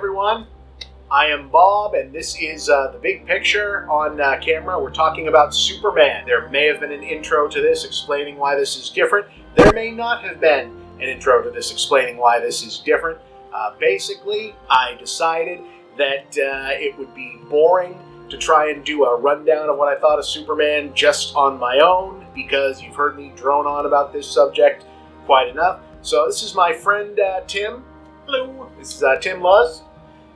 everyone. I am Bob, and this is The Big Picture on camera. We're talking about Superman. There may have been an intro to this explaining why this is different. There may not have been an intro to this explaining why this is different. Basically, I decided that it would be boring to try and do a rundown of what I thought of Superman just on my own, because you've heard me drone on about this subject quite enough. So this is my friend Tim. Hello. This is Tim Luz.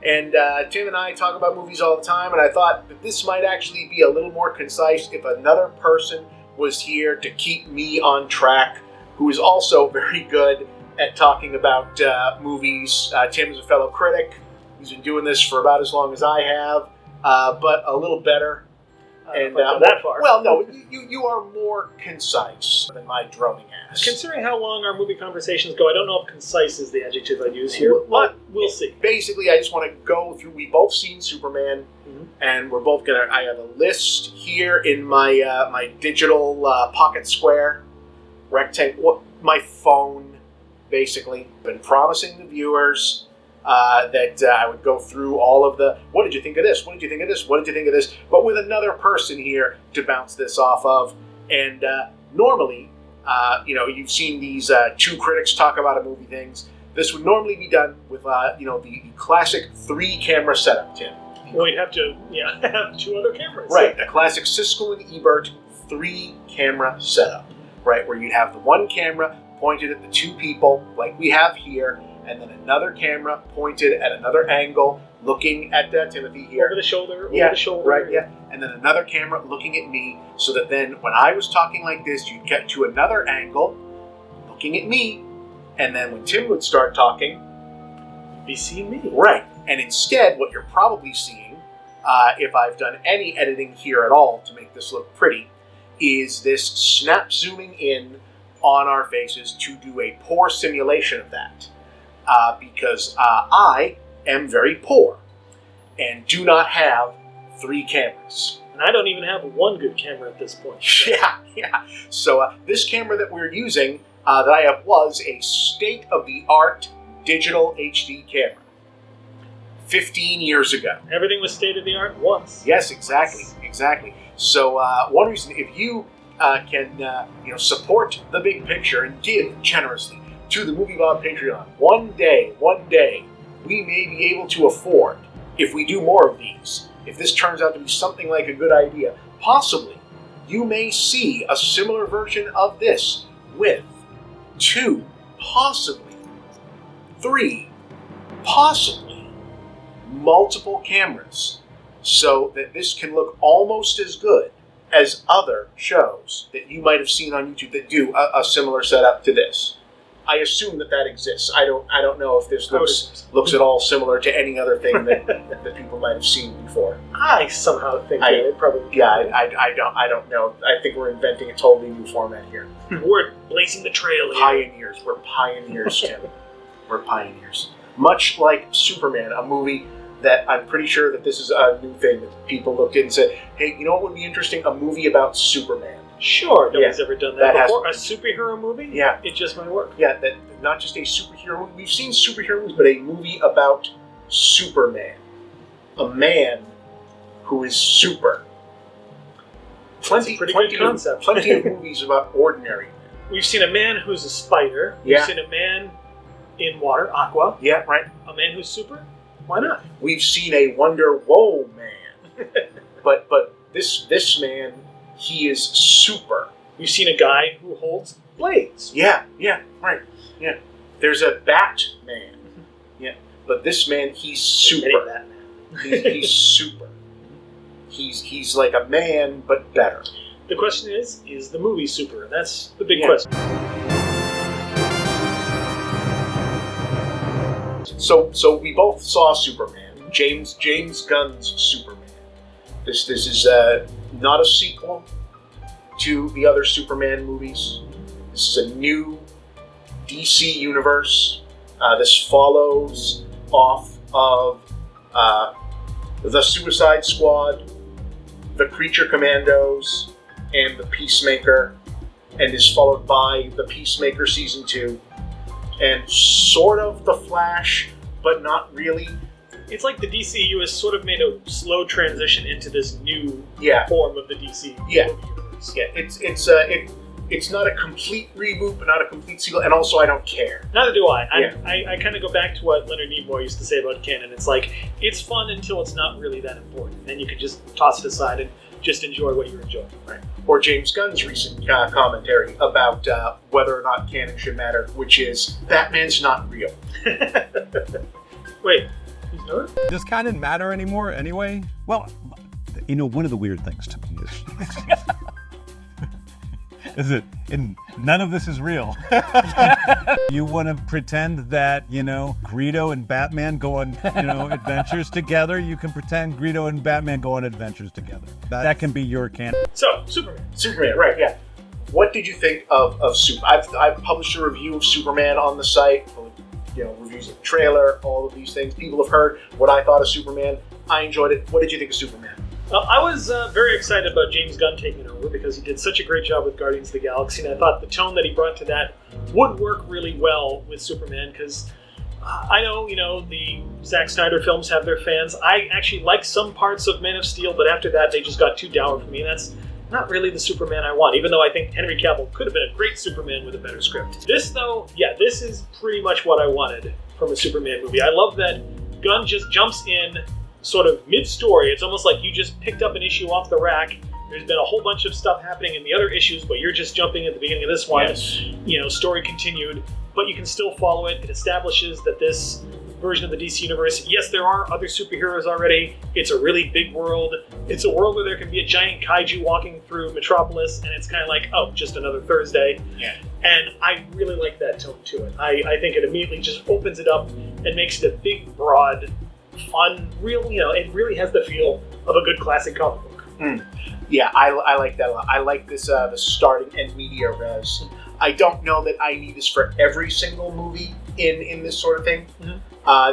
And Tim and I talk about movies all the time, and I thought that this might actually be a little more concise if another person was here to keep me on track, who is also very good at talking about movies. Tim's a fellow critic. He's been doing this for about as long as I have, but a little better. And that far. Well, no, you are more concise than my droning ass. Considering how long our movie conversations go, I don't know if concise is the adjective I'd use here, but we'll see. Basically, I just want to go through. We've both seen Superman, and we're both gonna. I have a list here in my my digital pocket square rectangle. My phone, basically. Been promising the viewers that I would go through all of the, what did you think of this? What did you think of this? What did you think of this? But with another person here to bounce this off of. And normally, you've seen these two critics talk about a movie things. This would normally be done with, the classic 3-camera setup, Tim. Well, you'd have to have 2 other cameras. Right, a classic Siskel and Ebert 3-camera setup, right, where you'd have the one camera pointed at the 2 people, like we have here, and then another camera pointed at another angle, looking at Timothy here. Over the shoulder, over the shoulder. Right, yeah. And then another camera looking at me, so that then when I was talking like this, you'd get to another angle, looking at me, and then when Tim would start talking, you'd be seeing me. Right. And instead, what you're probably seeing, if I've done any editing here at all to make this look pretty, is this snap zooming in on our faces to do a poor simulation of that. Because I am very poor and do not have 3 cameras. And I don't even have one good camera at this point. So. Yeah. So this camera that we're using, that I have, was a state-of-the-art digital HD camera 15 years ago. Everything was state-of-the-art once. Yes, exactly. So one reason, if you can support The Big Picture and give generously to the Movie Bob Patreon, one day, we may be able to afford, if we do more of these, if this turns out to be something like a good idea, possibly you may see a similar version of this with 2, possibly 3, possibly multiple cameras, so that this can look almost as good as other shows that you might have seen on YouTube that do a similar setup to this. I assume that exists. I don't know if this looks at all similar to any other thing that people might have seen before. I somehow think that it probably. Yeah, I don't know. I think we're inventing a totally new format here. We're blazing the trail here. Pioneers. We're pioneers, Tim. We're pioneers. Much like Superman, a movie that I'm pretty sure that this is a new thing that people looked at and said, hey, you know what would be interesting? A movie about Superman. Sure, nobody's ever done that before. A has, superhero movie? Yeah. It just might work. Yeah, that not just a superhero movie. We've seen superhero movies, but a movie about Superman. A man who is super. Plenty of movies about ordinary men. We've seen a man who's a spider. We've seen a man in water, Aqua. Yeah, right. A man who's super? Why not? We've seen a Wonder Woe man. but this man, he is super. We've seen a guy who holds blades. Yeah, right. Yeah. There's a Batman. Yeah. But this man, he's super. He's super. He's like a man, but better. The question is the movie super? That's the big question. So we both saw Superman. James Gunn's Superman. This is not a sequel to the other Superman movies. This is a new DC universe. This follows off of the Suicide Squad, the Creature Commandos, and the Peacemaker, and is followed by the Peacemaker Season 2, and sort of the Flash, but not really. It's like the DCU has sort of made a slow transition into this new form of the DC movie universe. Yeah, it's not a complete reboot, but not a complete sequel, and also I don't care. Neither do I. I kind of go back to what Leonard Nimoy used to say about Canon. It's like, it's fun until it's not really that important. Then you can just toss it aside and just enjoy what you're enjoying. Right. Or James Gunn's recent commentary about whether or not canon should matter, which is, Batman's not real. Wait, he's not? Does canon matter anymore anyway? Well, one of the weird things to me is that none of this is real. You want to pretend that, Greedo and Batman go on, adventures together. You can pretend Greedo and Batman go on adventures together. That can be your canon. So, Superman. Superman, right, yeah. What did you think of Superman? I've published a review of Superman on the site, reviews of the trailer, all of these things. People have heard what I thought of Superman. I enjoyed it. What did you think of Superman? I was very excited about James Gunn taking over because he did such a great job with Guardians of the Galaxy, and I thought the tone that he brought to that would work really well with Superman, because I know, the Zack Snyder films have their fans. I actually like some parts of Man of Steel, but after that they just got too dour for me, and that's not really the Superman I want, even though I think Henry Cavill could have been a great Superman with a better script. This, though, this is pretty much what I wanted from a Superman movie. I love that Gunn just jumps in sort of mid-story. It's almost like you just picked up an issue off the rack. There's been a whole bunch of stuff happening in the other issues, but you're just jumping at the beginning of this one. Yes. Story continued, but you can still follow it. It establishes that this version of the DC universe, yes, there are other superheroes already. It's a really big world. It's a world where there can be a giant kaiju walking through Metropolis, and it's kind of like, oh, just another Thursday. Yeah. And I really like that tone to it. I think it immediately just opens it up and makes it a big, broad, fun, real, it really has the feel of a good classic comic book. Yeah, I like that a lot. I like this, the starting and media res. I don't know that I need this for every single movie in this sort of thing.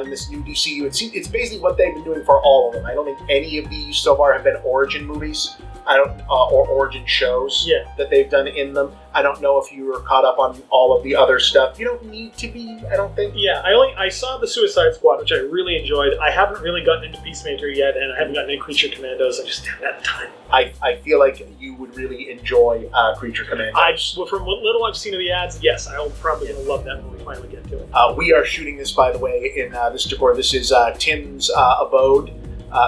In this new DCU, it's basically what they've been doing for all of them. I don't think any of these so far have been origin movies. Or origin shows that they've done in them. I don't know if you were caught up on all of the other stuff. You don't need to be, I don't think. Yeah, I saw the Suicide Squad, which I really enjoyed. I haven't really gotten into Peacemaker yet, and I haven't gotten into Creature Commandos. I just haven't had the time. I feel like you would really enjoy Creature Commandos. From what little I've seen of the ads, yes, I'll probably love that when we finally get to it. We are shooting this, by the way, in this decor. This is Tim's abode.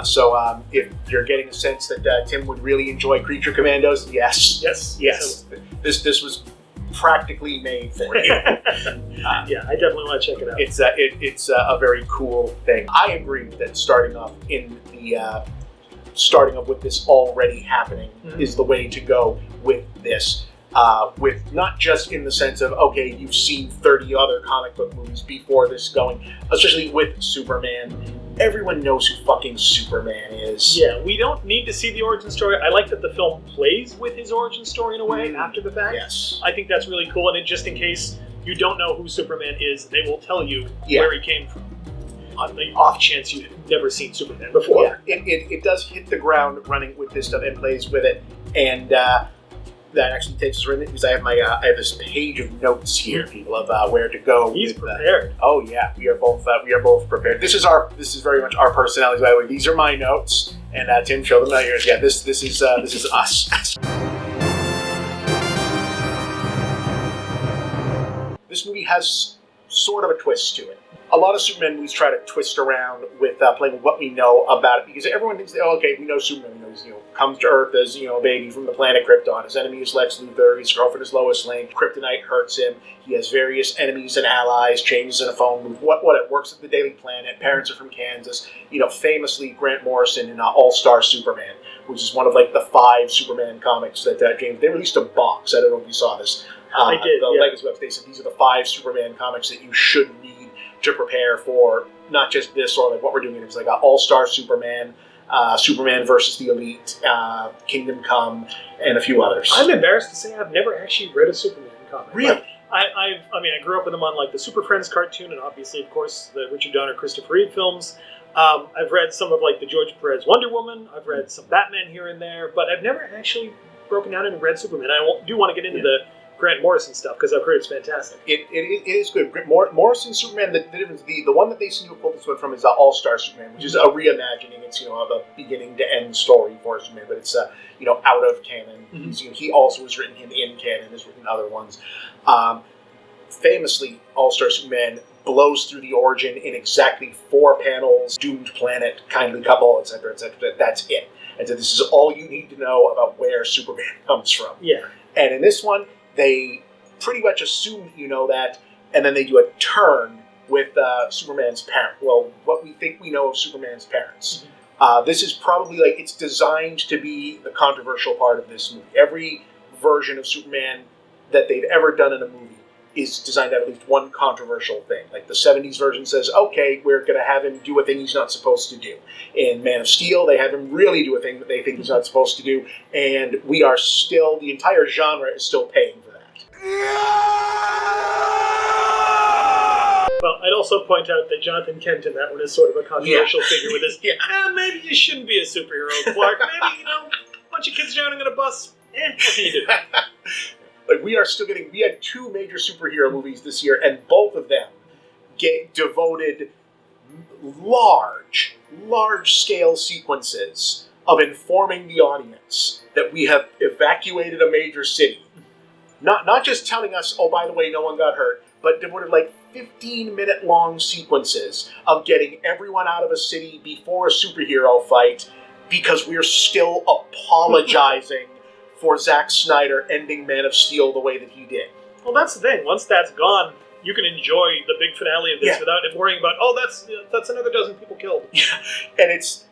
So if you're getting a sense that Tim would really enjoy Creature Commandos, yes. So, this was practically made for you. Yeah, I definitely want to check it out. It's a very cool thing. I agree that starting off with this already happening is the way to go with this. With not just in the sense of, okay, you've seen 30 other comic book movies before this going, especially with Superman. Everyone knows who fucking Superman is. Yeah, we don't need to see the origin story. I like that the film plays with his origin story in a way after the fact. Yes. I think that's really cool, and just in case you don't know who Superman is, they will tell you where he came from. On the off chance you've never seen Superman before. Yeah, it does hit the ground running with this stuff and plays with it, and that actually takes us right in, because I have this page of notes here, people, of where to go. He's prepared. Oh yeah, we are both prepared. This is very much our personalities. By the way, these are my notes, and Tim, show them out yours. Yeah, this is us. This movie has sort of a twist to it. A lot of Superman movies try to twist around with playing with what we know about it, because everyone thinks, we know Superman. We know he's, comes to Earth as, a baby from the planet Krypton. His enemy is Lex Luthor. His girlfriend is Lois Lane. Kryptonite hurts him. He has various enemies and allies, changes in a phone booth. What it works at the Daily Planet. Parents are from Kansas. Famously Grant Morrison in All-Star Superman, which is one of the 5 Superman comics that James. They released a box. I don't know if you saw this. I did. The Legacy box. They said these are the 5 Superman comics that you should read to prepare for not just this or what we're doing. It was All-Star Superman, Superman versus the Elite, Kingdom Come, and a few others. I'm embarrassed to say I've never actually read a Superman comic. Really? I grew up with them on the Super Friends cartoon, and obviously, of course, the Richard Donner, Christopher Reeve films. I've read some of the George Perez Wonder Woman. I've read some Batman here and there, but I've never actually broken out and read Superman. I do want to get into Grant Morrison stuff, because I've heard it's fantastic. It is good. Morrison Superman, the difference, the one that they seem to pull this one from is All-Star Superman, which is a reimagining. It's, the beginning to end story for Superman, but it's, out of canon. Mm-hmm. He also has written him in canon, has written other ones. Famously, All-Star Superman blows through the origin in exactly 4 panels, doomed planet, kindly couple, etc., etc. That's it. And so this is all you need to know about where Superman comes from. Yeah. And in this one, they pretty much assume you know that, and then they do a turn with Superman's parent. Well, what we think we know of Superman's parents. Mm-hmm. This is probably it's designed to be the controversial part of this movie. Every version of Superman that they've ever done in a movie is designed to have at least one controversial thing. Like the 70s version says, okay, we're going to have him do a thing he's not supposed to do. In Man of Steel, they have him really do a thing that they think he's not supposed to do, and the entire genre is still paying for that. Well, I'd also point out that Jonathan Kent in that one is sort of a controversial figure with this, maybe you shouldn't be a superhero, Clark. Maybe, a bunch of kids drowning on a bus. What can you do? We had 2 major superhero movies this year, and both of them devoted large-scale sequences of informing the audience that we have evacuated a major city. Not just telling us, oh, by the way, no one got hurt, but devoted 15-minute-long sequences of getting everyone out of a city before a superhero fight because we're still apologizing for Zack Snyder ending Man of Steel the way that he did. Well, that's the thing. Once that's gone, you can enjoy the big finale of this without worrying about, that's another dozen people killed. Yeah, and it's,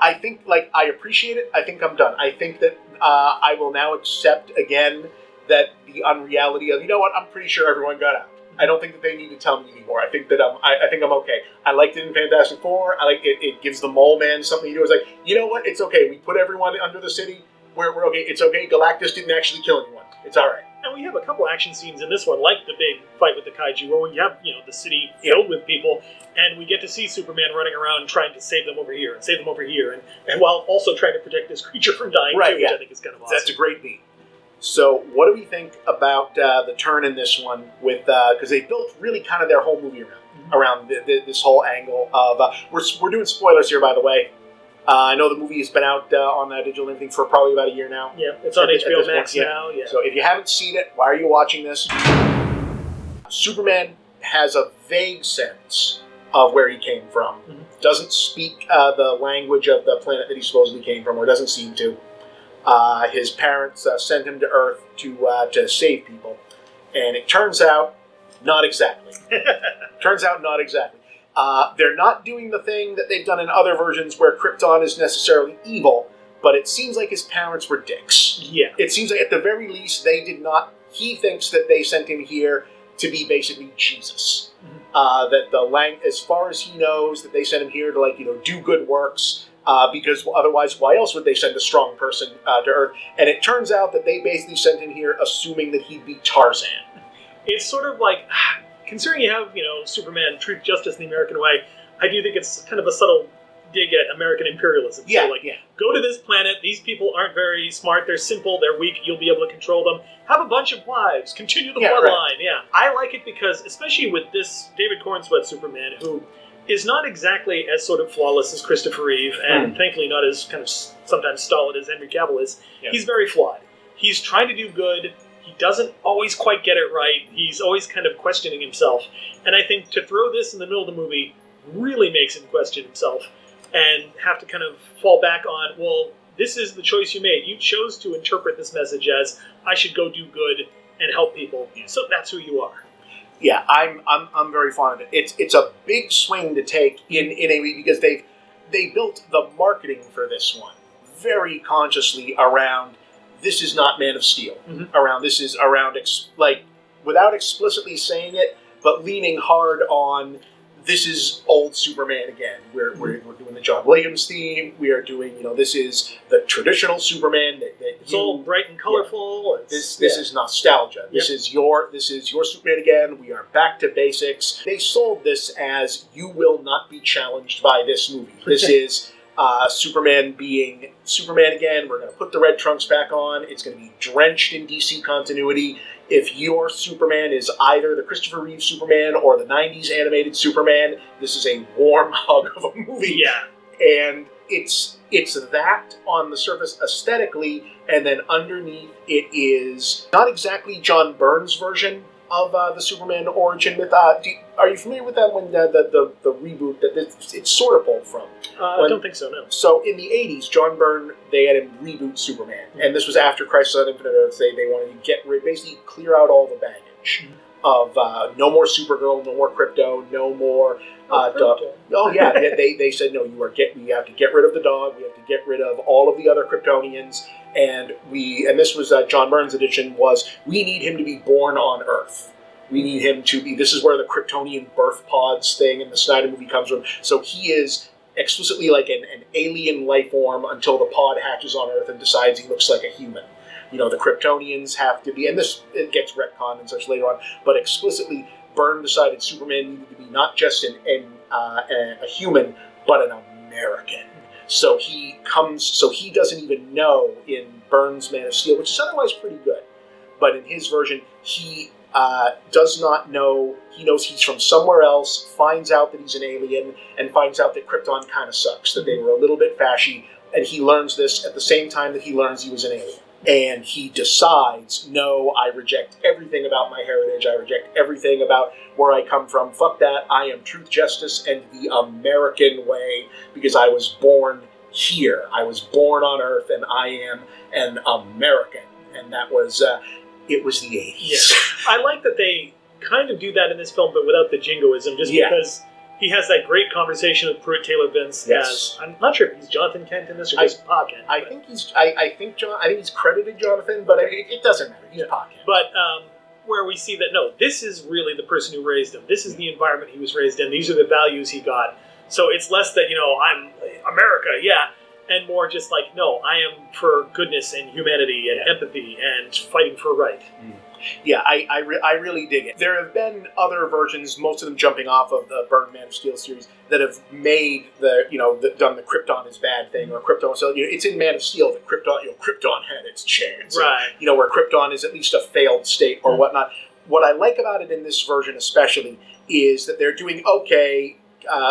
I think, I appreciate it. I think I'm done. I think that I will now accept again that the unreality of, I'm pretty sure everyone got out. I don't think that they need to tell me anymore. I think that I think I'm okay. I liked it in Fantastic Four. I like it. It gives the Mole Man something to do. It's like, you know what? It's okay. We put everyone under the city. We're okay. It's okay. Galactus didn't actually kill anyone. It's all right. And we have a couple action scenes in this one, like the big fight with the kaiju, where we have the city filled with people, and we get to see Superman running around trying to save them over here and save them over here, and while also trying to protect this creature from dying too, which I think is kind of awesome. That's a great beat. So, what do we think about the turn in this one? With because they built really kind of their whole movie around this whole angle of we're doing spoilers here, by the way. I know the movie has been out on digital and everything for probably about a year now. Yeah, it's on HBO Max now. Yeah. So if you haven't seen it, why are you watching this? Superman has a vague sense of where he came from. Mm-hmm. Doesn't speak the language of the planet that he supposedly came from, or doesn't seem to. His parents sent him to Earth to save people, and it turns out not exactly. They're not doing the thing that they've done in other versions where Krypton is necessarily evil, but it seems like his parents were dicks. Yeah. It seems like at the very least they did not... He thinks that they sent him here to be basically Jesus. Mm-hmm. That as far as he knows, that they sent him here to do good works, because otherwise why else would they send a strong person to Earth? And it turns out that they basically sent him here assuming that he'd be Tarzan. It's sort of like... Considering you have, Superman, truth, justice in the American way, I do think it's kind of a subtle dig at American imperialism. Yeah, so, go to this planet, these people aren't very smart, they're simple, they're weak, you'll be able to control them. Have a bunch of wives, continue the bloodline, right. I like it because, especially with this David Corenswet Superman, who is not exactly as sort of flawless as Christopher Reeve, and thankfully not as kind of sometimes stolid as Henry Cavill is, he's very flawed. He's trying to do good. He doesn't always quite get it right. He's always kind of questioning himself. And I think to throw this in the middle of the movie really makes him question himself and have to kind of fall back on, well, this is the choice you made. You chose to interpret this message as, I should go do good and help people. So that's who you are. Yeah, I'm very fond of it. It's a big swing to take in a way because they built the marketing for this one very consciously around this is not Man of Steel. Mm-hmm. Without explicitly saying it, but leaning hard on this is old Superman again. We're doing the John Williams theme. We are doing, this is the traditional Superman. It's all bright and colorful. Yeah. This is nostalgia. Yep. This is your Superman again. We are back to basics. They sold this as you will not be challenged by this movie. This is Superman being Superman again. We're going to put the red trunks back on. It's going to be drenched in DC continuity. if your Superman is either the Christopher Reeve Superman or the 90s animated Superman, this is a warm hug of a movie. Yeah. And it's that on the surface aesthetically, and then underneath it is not exactly John Byrne's version of the Superman origin myth. Are you familiar with that when the reboot that it's sort of pulled from? I don't think so, no. So in the 80s, John Byrne, they had him reboot Superman. And this was after Crisis on Infinite Earths. They wanted to basically clear out all the baggage of no more Supergirl, no more Krypto, no more... they said, no, we have to get rid of the dog, we have to get rid of all of the other Kryptonians, and this was John Byrne's edition, was we need him to be born on Earth. We need him to be, this is where the Kryptonian birth pods thing in the Snyder movie comes from. So he is explicitly like an alien life form until the pod hatches on Earth and decides he looks like a human. The Kryptonians have to be, and it gets retconned and such later on, but explicitly Byrne decided Superman needed to be not just a human, but an American. So he doesn't even know in Byrne's Man of Steel, which is otherwise pretty good, but in his version, he does not know. He knows he's from somewhere else, finds out that he's an alien, and finds out that Krypton kind of sucks, that they were a little bit fashy, and he learns this at the same time that he learns he was an alien. And he decides, no, I reject everything about my heritage. I reject everything about where I come from. Fuck that. I am truth, justice, and the American way because I was born here. I was born on Earth, and I am an American. And that was, it was the 80s. Yeah. I like that they kind of do that in this film, but without the jingoism, just because he has that great conversation with Pruitt Taylor Vince. Yes. I'm not sure if he's Jonathan Kent in this or just Pa Kent. I think he's credited Jonathan, but it doesn't matter. He's Pa Kent. But where we see that, no, this is really the person who raised him. This is the environment he was raised in. These are the values he got. So it's less that, I'm America, and more just like, no, I am for goodness and humanity and empathy and fighting for right. Yeah, I really dig it. There have been other versions, most of them jumping off of the Byrne Man of Steel series, that have made done the Krypton is bad thing, or Krypton. So it's in Man of Steel that Krypton had its chance, right? Where Krypton is at least a failed state or whatnot. What I like about it in this version, especially, is that they're doing okay.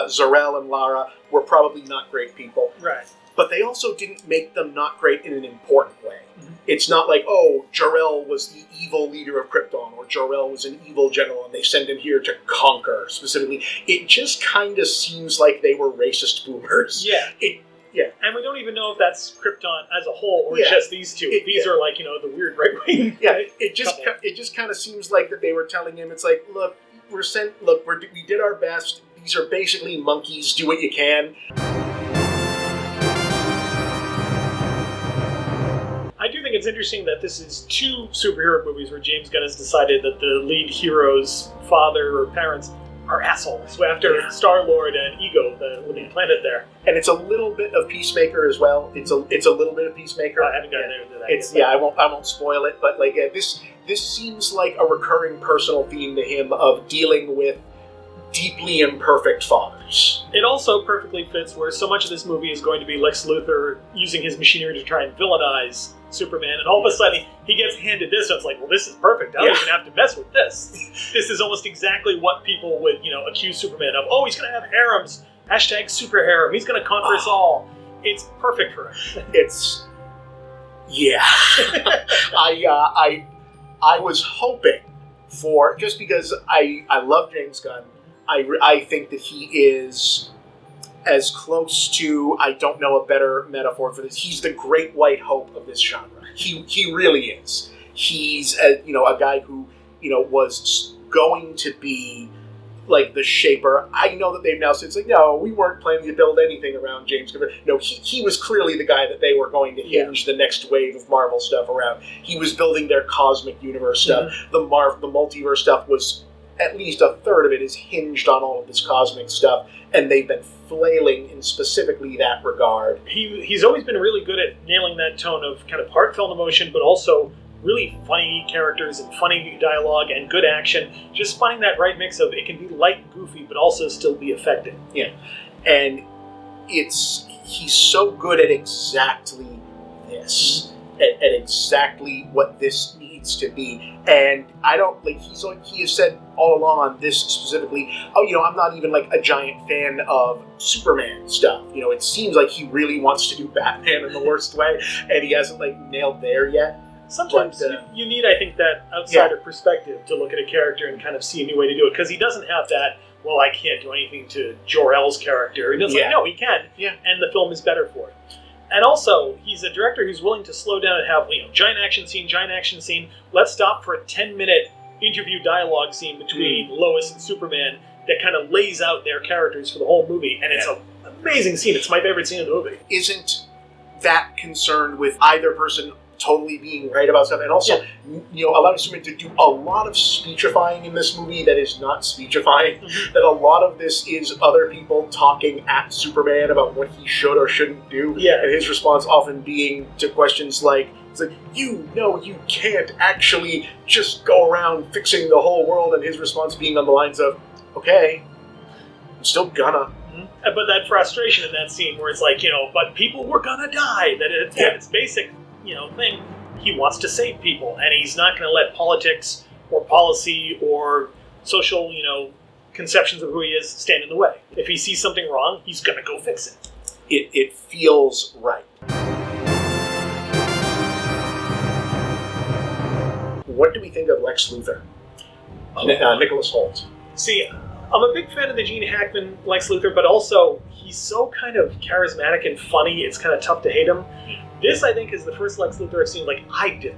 Zor-El and Lara were probably not great people, right? But they also didn't make them not great in an important way. It's not like, Jor-El was the evil leader of Krypton, or Jor-El was an evil general, and they send him here to conquer, specifically. It just kind of seems like they were racist boomers. Yeah. And we don't even know if that's Krypton as a whole, or just these two. These are like, the weird right-wing. Yeah, it just kind of seems like that they were telling him, it's like, look, we did our best. These are basically monkeys. Do what you can. I do think it's interesting that this is two superhero movies where James Gunn has decided that the lead hero's father or parents are assholes. So after Star-Lord and Ego, the living planet there. And it's a little bit of Peacemaker as well. It's a little bit of Peacemaker. I haven't gotten into that. I won't spoil it, but this seems like a recurring personal theme to him of dealing with deeply imperfect fathers. It also perfectly fits where so much of this movie is going to be Lex Luthor using his machinery to try and villainize Superman, and all of a sudden he gets handed this, and it's like, well, this is perfect. I don't even have to mess with this. This is almost exactly what people would, accuse Superman of. Oh, he's going to have harems. # super harem. He's going to conquer us all. It's perfect for him. I was hoping for, just because I love James Gunn, I think that he is as close to, I don't know a better metaphor for this, he's the great white hope of this genre. He really is. He's a guy who, was going to be like the shaper. I know that they've now said, it's like, no, we weren't planning to build anything around James Gunn. No, he was clearly the guy that they were going to hinge the next wave of Marvel stuff around. He was building their cosmic universe stuff. The multiverse stuff was, at least a third of it is hinged on all of this cosmic stuff, and they've been flailing in specifically that regard. He's always been really good at nailing that tone of kind of heartfelt emotion, but also really funny characters and funny dialogue and good action. Just finding that right mix of it can be light and goofy, but also still be effective. Yeah, and he's so good at exactly this. at exactly what this needs to be. And I don't, like, he has said all along on this specifically, I'm not even, like, a giant fan of Superman stuff. It seems like he really wants to do Batman in the worst way, and he hasn't, like, nailed there yet. Sometimes you need, I think, that outsider perspective to look at a character and kind of see a new way to do it, because he doesn't have that, well, I can't do anything to Jor-El's character. He doesn't no, he can, and the film is better for it. And also, he's a director who's willing to slow down and have, giant action scene. Let's stop for a 10-minute interview dialogue scene between Lois and Superman that kind of lays out their characters for the whole movie, and it's an amazing scene. It's my favorite scene of the movie. Isn't that concerned with either person totally being right about stuff, and also, allowing Superman to do a lot of speechifying in this movie that is not speechifying, that a lot of this is other people talking at Superman about what he should or shouldn't do, and his response often being to questions like, you can't actually just go around fixing the whole world, and his response being on the lines of, okay, I'm still gonna. But that frustration in that scene where it's like, but people were gonna die, that it's basic thing. He wants to save people, and he's not going to let politics or policy or social, conceptions of who he is stand in the way. If he sees something wrong, he's going to go fix it. It feels right. What do we think of Lex Luthor? Nicholas Hoult. See, I'm a big fan of the Gene Hackman Lex Luthor, but also he's so kind of charismatic and funny, it's kind of tough to hate him. This, I think, is the first Lex Luthor I've seen, I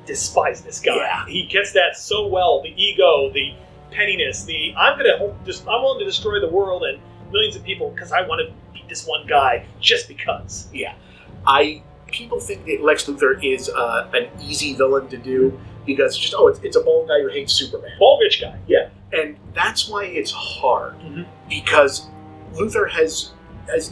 despise this guy. Yeah. He gets that so well, the ego, the pettiness, I'm willing to destroy the world and millions of people because I want to beat this one guy just because. Yeah. People think that Lex Luthor is an easy villain to do because it's a bald guy who hates Superman. Bald rich guy. Yeah. And that's why it's hard, because Luthor has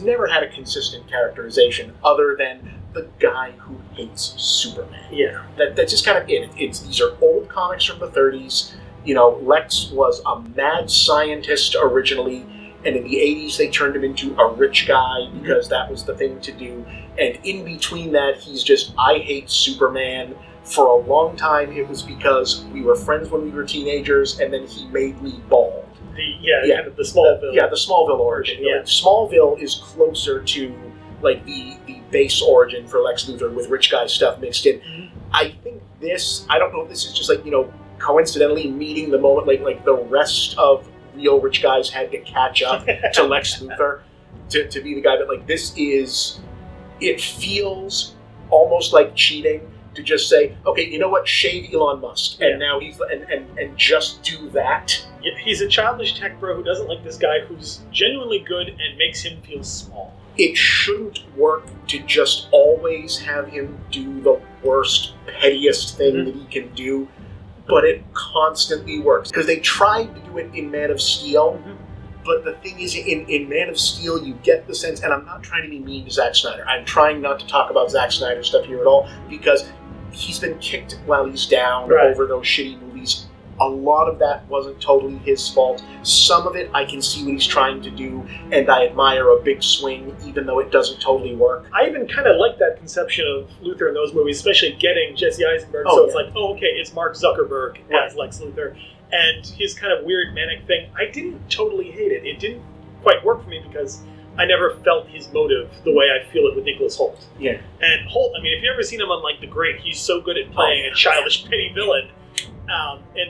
never had a consistent characterization other than the guy who hates Superman. Yeah. That's just kind of it. These are old comics from the 30s. Lex was a mad scientist originally, and in the 80s they turned him into a rich guy because that was the thing to do. And in between that, he's just, I hate Superman. For a long time, it was because we were friends when we were teenagers, and then he made me bald. Kind of the Smallville. The Smallville origin. Yeah. Smallville is closer to the base origin for Lex Luthor with rich guy stuff mixed in. I think I don't know if this is just coincidentally meeting the moment like the rest of real rich guys had to catch up to Lex Luthor to be the guy, but it feels almost like cheating to just say, okay, you know what, shave Elon Musk, and now he's and just do that. Yeah, he's a childish tech bro who doesn't like this guy who's genuinely good and makes him feel small. It shouldn't work to just always have him do the worst, pettiest thing that he can do, but it constantly works. Because they tried to do it in Man of Steel, but the thing is, in Man of Steel, you get the sense, and I'm not trying to be mean to Zack Snyder, I'm trying not to talk about Zack Snyder stuff here at all, because he's been kicked while he's down over those shitty movies. A lot of that wasn't totally his fault. Some of it, I can see what he's trying to do, and I admire a big swing, even though it doesn't totally work. I even kind of like that conception of Luthor in those movies, especially getting Jesse Eisenberg. It's like, okay, it's Mark Zuckerberg as Lex Luthor. And his kind of weird manic thing, I didn't totally hate it. It didn't quite work for me because I never felt his motive the way I feel it with Nicholas Hoult. Yeah. And Hoult, if you ever seen him on The Great, he's so good at playing a childish, petty villain. In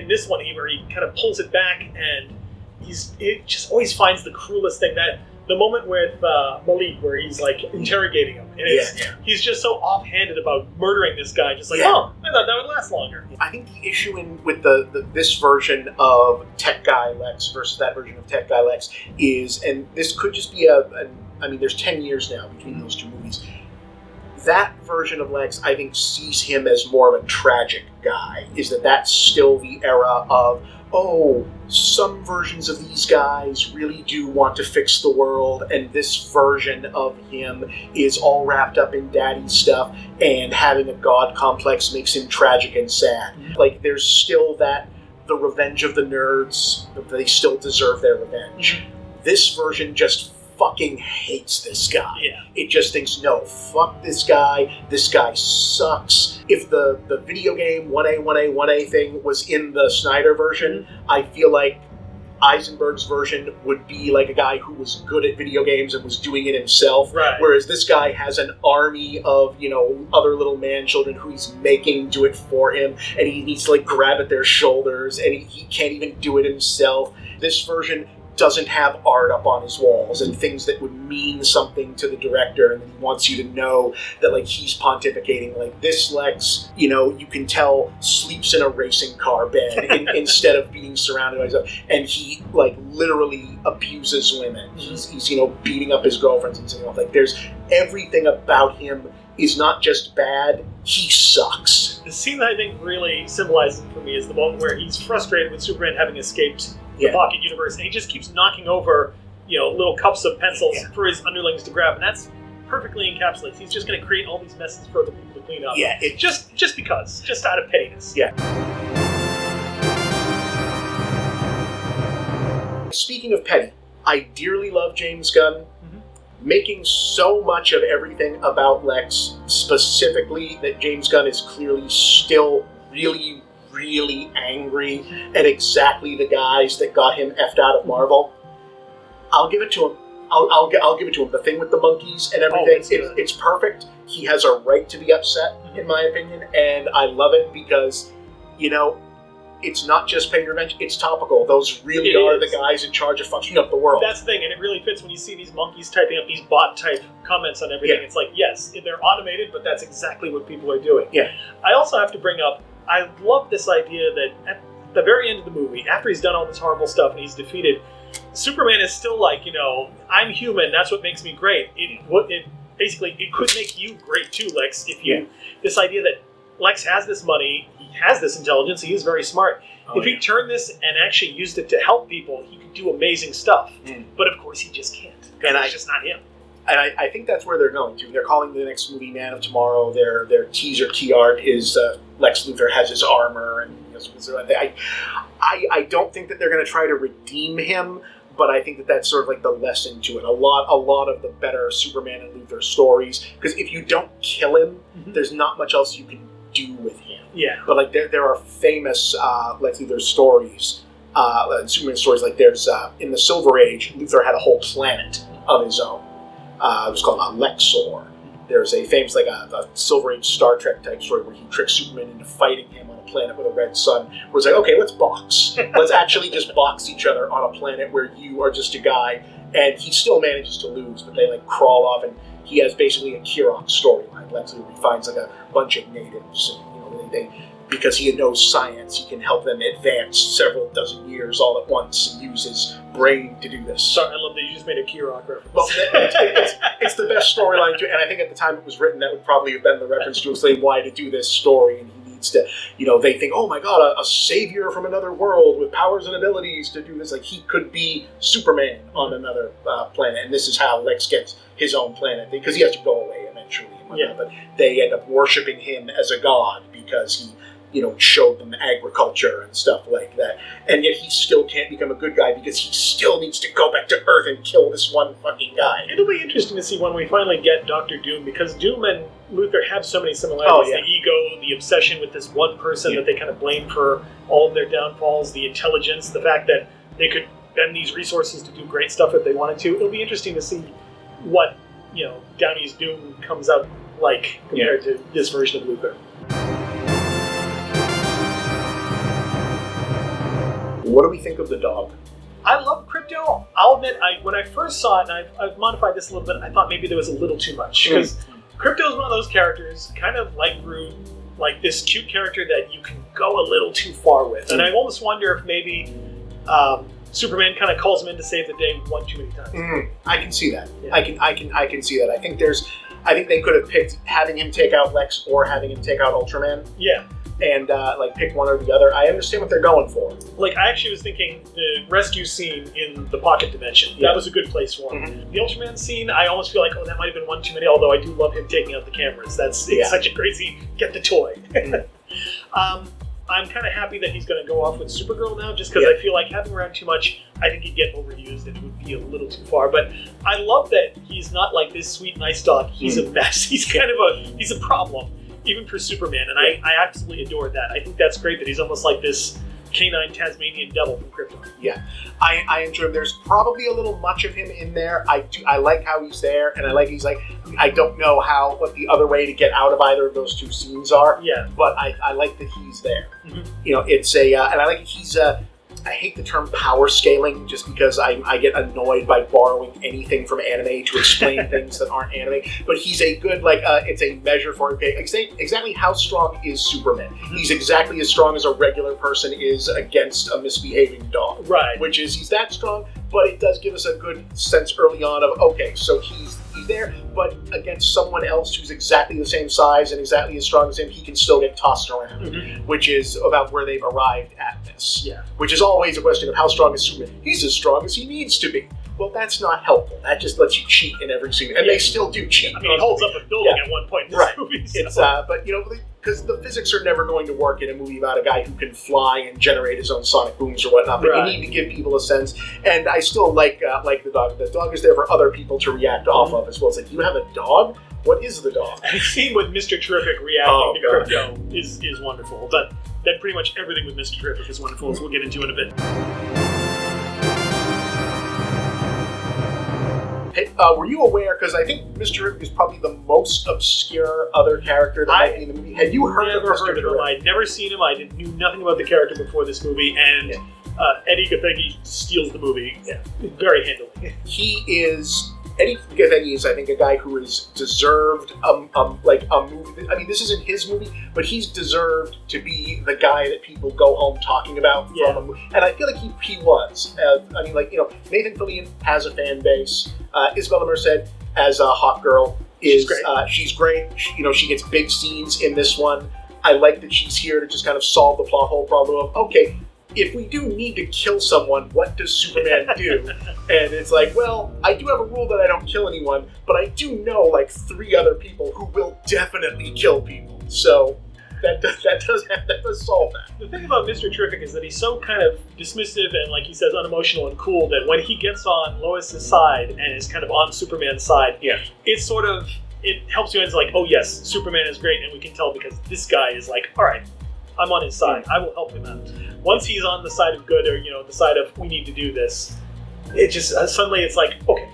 this one, where he kind of pulls it back, and it just always finds the cruelest thing. That the moment with Malik, where he's interrogating him, and he's just so offhanded about murdering this guy. Just I thought that would last longer. I think the issue with this version of Tech Guy Lex versus that version of Tech Guy Lex is, and this could just be there's 10 years now between those two movies. That version of Lex, I think, sees him as more of a tragic guy. That's still the era of, some versions of these guys really do want to fix the world, and this version of him is all wrapped up in daddy stuff, and having a god complex makes him tragic and sad. There's still the revenge of the nerds, they still deserve their revenge. This version just fucking hates this guy. Yeah. It just thinks, no, fuck this guy sucks. If the video game 1A thing was in the Snyder version, I feel like Eisenberg's version would be like a guy who was good at video games and was doing it himself. Right. Whereas this guy has an army of, other little man children who he's making do it for him, and he needs to like grab at their shoulders, and he can't even do it himself. This version doesn't have art up on his walls and things that would mean something to the director, and he wants you to know that like he's pontificating. Like this Lex, you can tell sleeps in a racing car bed instead of being surrounded by stuff, and he like literally abuses women. He's beating up his girlfriends and saying, like, there's everything about him is not just bad, he sucks. The scene that I think really symbolizes it for me is the moment where he's frustrated with Superman having escaped the Pocket Universe, and he just keeps knocking over, little cups of pencils for his underlings to grab, and that's perfectly encapsulates. He's just going to create all these messes for other people to clean up. Yeah, just because, just out of pettiness. Yeah. Speaking of petty, I dearly love James Gunn making so much of everything about Lex, specifically that James Gunn is clearly still really, really angry at exactly the guys that got him effed out of Marvel. I'll give it to him. I'll give it to him. The thing with the monkeys and everything, it's perfect. He has a right to be upset, in my opinion, and I love it because, it's not just paying revenge, it's topical. Those really are the guys in charge of fucking up the world. That's the thing, and it really fits when you see these monkeys typing up these bot-type comments on everything. Yeah. It's like, yes, they're automated, but that's exactly what people are doing. Yeah. I also have to bring up, I love this idea that at the very end of the movie, after he's done all this horrible stuff and he's defeated, Superman is still like, I'm human, that's what makes me great. Basically, it could make you great too, Lex, if you... This idea that Lex has this money, he has this intelligence, he is very smart. If he turned this and actually used it to help people, he could do amazing stuff. But of course, he just can't. And it's just not him. And I think that's where they're going to. They're calling the next movie Man of Tomorrow. Their teaser key art is Lex Luthor has his armor, and I don't think that they're going to try to redeem him, but I think that that's sort of like the lesson to it. A lot of the better Superman and Luthor stories, because if you don't kill him, there's not much else you can do with him. Yeah. But like there are famous Lex Luthor stories, Superman stories. Like there's in the Silver Age, Luthor had a whole planet of his own. It was called Lexor. There's a famous a Silver Age Star Trek type story where he tricks Superman into fighting him on a planet with a red sun. Where it's like, okay, let's box. Let's actually just box each other on a planet where you are just a guy, and he still manages to lose, but they like crawl off, and he has basically a Kirok storyline. Lex Luthor finds like a bunch of natives, and because he knows science, he can help them advance several dozen years all at once and use his brain to do this. Sorry, I love that you just made a Kirok reference. Well, it's the best storyline, and I think at the time it was written, that would probably have been the reference to explain why to do this story, and he needs to, they think, oh my god, a savior from another world with powers and abilities to do this. Like, he could be Superman on another planet, and this is how Lex gets his own planet, because he has to go away eventually. But they end up worshipping him as a god because he showed them agriculture and stuff like that. And yet he still can't become a good guy because he still needs to go back to Earth and kill this one fucking guy. It'll be interesting to see when we finally get Dr. Doom, because Doom and Luthor have so many similarities. The ego, the obsession with this one person that they kind of blame for all of their downfalls, the intelligence, the fact that they could bend these resources to do great stuff if they wanted to. It'll be interesting to see what, Downey's Doom comes out like compared to this version of Luthor. What do we think of the dog? I love Krypto. I'll admit, when I first saw it, and I've modified this a little bit, I thought maybe there was a little too much. Because Krypto is one of those characters, kind of like Groot, like this cute character that you can go a little too far with. And I almost wonder if maybe Superman kind of calls him in to save the day one too many times. I can see that. Yeah. I can see that. I think they could have picked having him take out Lex or having him take out Ultraman. Yeah. And pick one or the other. I understand what they're going for. Like, I actually was thinking the rescue scene in the Pocket Dimension. That was a good place for him. The Ultraman scene, I almost feel like, that might have been one too many, although I do love him taking out the cameras. It's such a crazy, get the toy. I'm kind of happy that he's going to go off with Supergirl now, just because I feel like having around too much, I think he'd get overused and it would be a little too far. But I love that he's not like this sweet, nice dog. He's a mess. He's kind of he's a problem, even for Superman. And I absolutely adore that. I think that's great that he's almost like this canine Tasmanian devil from Krypton. Yeah, I enjoy him. There's probably a little much of him in there. I like how he's there, and I like he's like, I don't know what the other way to get out of either of those two scenes are. Yeah. But I like that he's there. It's and I like he's I hate the term power scaling just because I get annoyed by borrowing anything from anime to explain things that aren't anime. But he's a good, it's a measure for, exactly how strong is Superman. He's exactly as strong as a regular person is against a misbehaving dog. Right. Which is, he's that strong, but it does give us a good sense early on of, okay, so he's there, but against someone else who's exactly the same size and exactly as strong as him, he can still get tossed around, which is about where they've arrived at this. Yeah. Which is always a question of how strong is Superman. He's as strong as he needs to be. Well, that's not helpful. That just lets you cheat in every scene, and they still do cheat. I mean, he holds up a building at one point in this movie. So. It's but because the physics are never going to work in a movie about a guy who can fly and generate his own sonic booms or whatnot. But you need to give people a sense, and I still like the dog. The dog is there for other people to react off of as well. It's like, you have a dog? What is the dog? The scene with Mr. Terrific reacting to Krypto is wonderful. But then pretty much everything with Mr. Terrific is wonderful, as we'll get into in a bit. Hey, were you aware, because I think Mr. Terrific is probably the most obscure other character that might be in the movie. Had you heard of Mr. Terrific? I'd never seen him. I knew nothing about the character before this movie, and Eddie Gathegi steals the movie very handily. Eddie Gathegi is, I think, a guy who has deserved a movie. I mean, this isn't his movie, but he's deserved to be the guy that people go home talking about from a movie. And I feel like he was. Nathan Fillion has a fan base. Isabella Merced as Hawkgirl is she's great. She gets big scenes in this one. I like that she's here to just kind of solve the plot hole problem of, okay, if we do need to kill someone, what does Superman do? And it's like, well, I do have a rule that I don't kill anyone, but I do know 3 other people who will definitely kill people. So that does solve that. The thing about Mr. Terrific is that he's so kind of dismissive and, like he says, unemotional and cool that when he gets on Lois's side and is kind of on Superman's side, it's sort of, it helps you. It's like, oh yes, Superman is great, and we can tell because this guy is like, all right, I'm on his side. I will help him out. Once he's on the side of good, or the side of we need to do this, it just suddenly it's like, okay,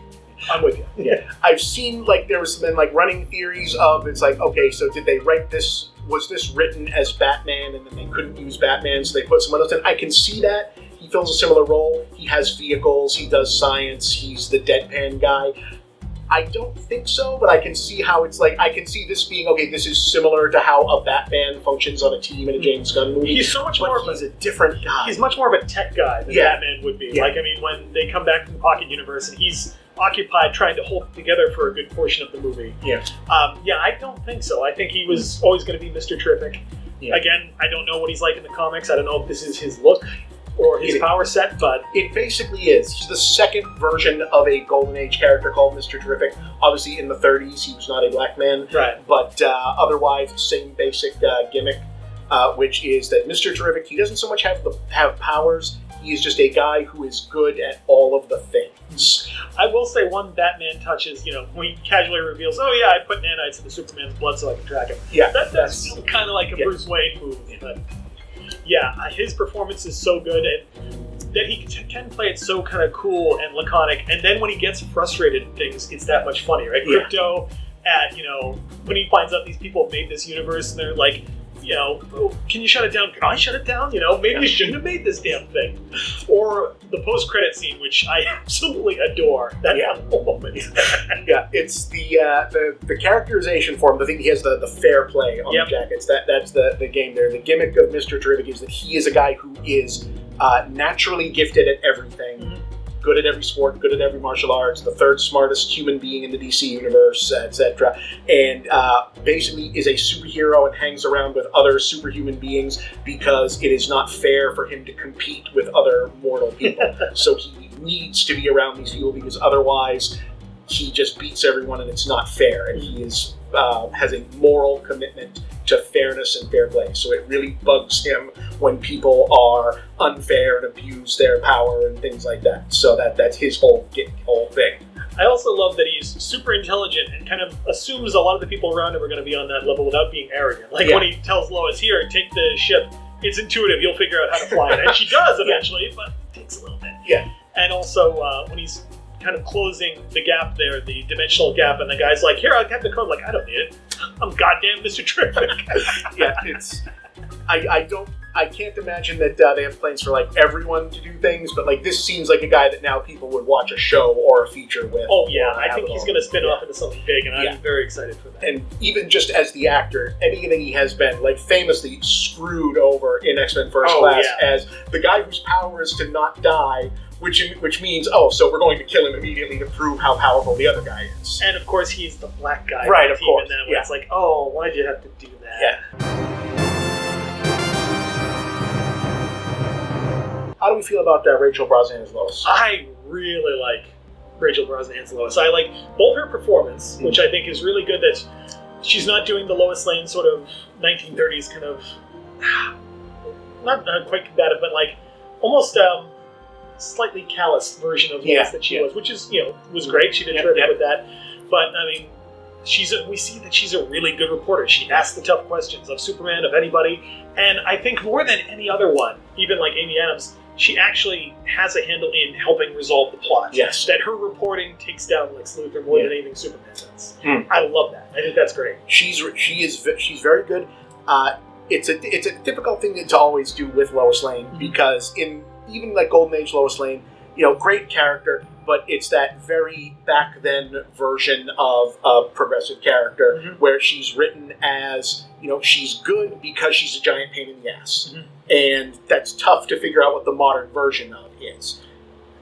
I'm with you. Yeah, I've seen there's been running theories of, it's like, okay, so did they write this? Was this written as Batman, and then they couldn't use Batman, so they put someone else in? I can see that. He fills a similar role. He has vehicles. He does science. He's the deadpan guy. I don't think so, but I can see how it's I can see this being, okay, this is similar to how a Batman functions on a team in a James Gunn movie. He's so much more he's a different guy. He's much more of a tech guy than Batman would be. Yeah. When they come back from the Pocket Universe and he's occupied trying to hold it together for a good portion of the movie. Yeah. I don't think so. I think he was always going to be Mr. Terrific. Yeah. Again, I don't know what he's like in the comics. I don't know if this is his look or his power set, but it basically is. He's the second version of a Golden Age character called Mr. Terrific. Obviously, in the 30s, he was not a black man, right? But otherwise, same basic gimmick, which is that Mr. Terrific, he doesn't so much have powers. He is just a guy who is good at all of the things. I will say one Batman touch is, when he casually reveals, oh yeah, I put nanites in the Superman's blood so I can track him. Yeah, that's kind of like a Bruce Wayne move, but. Yeah, his performance is so good, and that he can play it so kind of cool and laconic. And then when he gets frustrated in things, it's that much funny, right? Yeah. Krypto, when he finds out these people have made this universe, and they're like, oh, can you shut it down? Can I shut it down? Maybe you shouldn't have made this damn thing. Or the post-credit scene, which I absolutely adore. That whole moment. Yeah, it's the characterization for him. The thing he has the fair play on the jackets. That's the game there. The gimmick of Mr. Terrific is that he is a guy who is naturally gifted at everything. Mm-hmm. Good at every sport, good at every martial arts, the third smartest human being in the DC universe, etc. And basically is a superhero and hangs around with other superhuman beings because it is not fair for him to compete with other mortal people. So he needs to be around these people because otherwise he just beats everyone and it's not fair. And he is has a moral commitment to fairness and fair play. So it really bugs him when people are unfair and abuse their power and things like that. So that's his whole thing. I also love that he's super intelligent and kind of assumes a lot of the people around him are going to be on that level without being arrogant. Like when he tells Lois, here, take the ship. It's intuitive. You'll figure out how to fly it. And she does eventually, but it takes a little bit. Yeah. And also when he's kind of closing the gap there, the dimensional gap, and the guy's like, here, I'll get the code. Like, I don't need it. I'm goddamn Mr. Terrific. Yeah, it's... I can't imagine that they have plans for like everyone to do things, but like this seems like a guy that now people would watch a show or a feature with. Oh yeah, I think he's going to spin off into something big, and I'm very excited for that. And even just as the actor, anything he has been like famously screwed over in X-Men First Class as the guy whose power is to not die, which means so we're going to kill him immediately to prove how powerful the other guy is. And of course he's the black guy, right? Of course, and then it's like, oh, why'd you have to do that? Yeah. How do we feel about Rachel Brosnahan as Lois? I really like Rachel Brosnahan as Lois. I like both her performance, which I think is really good, that she's not doing the Lois Lane sort of 1930s kind of, not quite combative, but like almost slightly callous version of Lois that she was, which is, was great. She did terrific with that. But, I mean, we see that she's a really good reporter. She asks the tough questions of Superman, of anybody, and I think more than any other one, even like Amy Adams, she actually has a handle in helping resolve the plot. Yes. That her reporting takes down Lex Luthor more than anything Superman does. I love that. I think that's great. She's very good. It's a difficult thing to always do with Lois Lane because in even like Golden Age Lois Lane, great character, but it's that very back then version of a progressive character where she's written as, she's good because she's a giant pain in the ass. And that's tough to figure out what the modern version of is.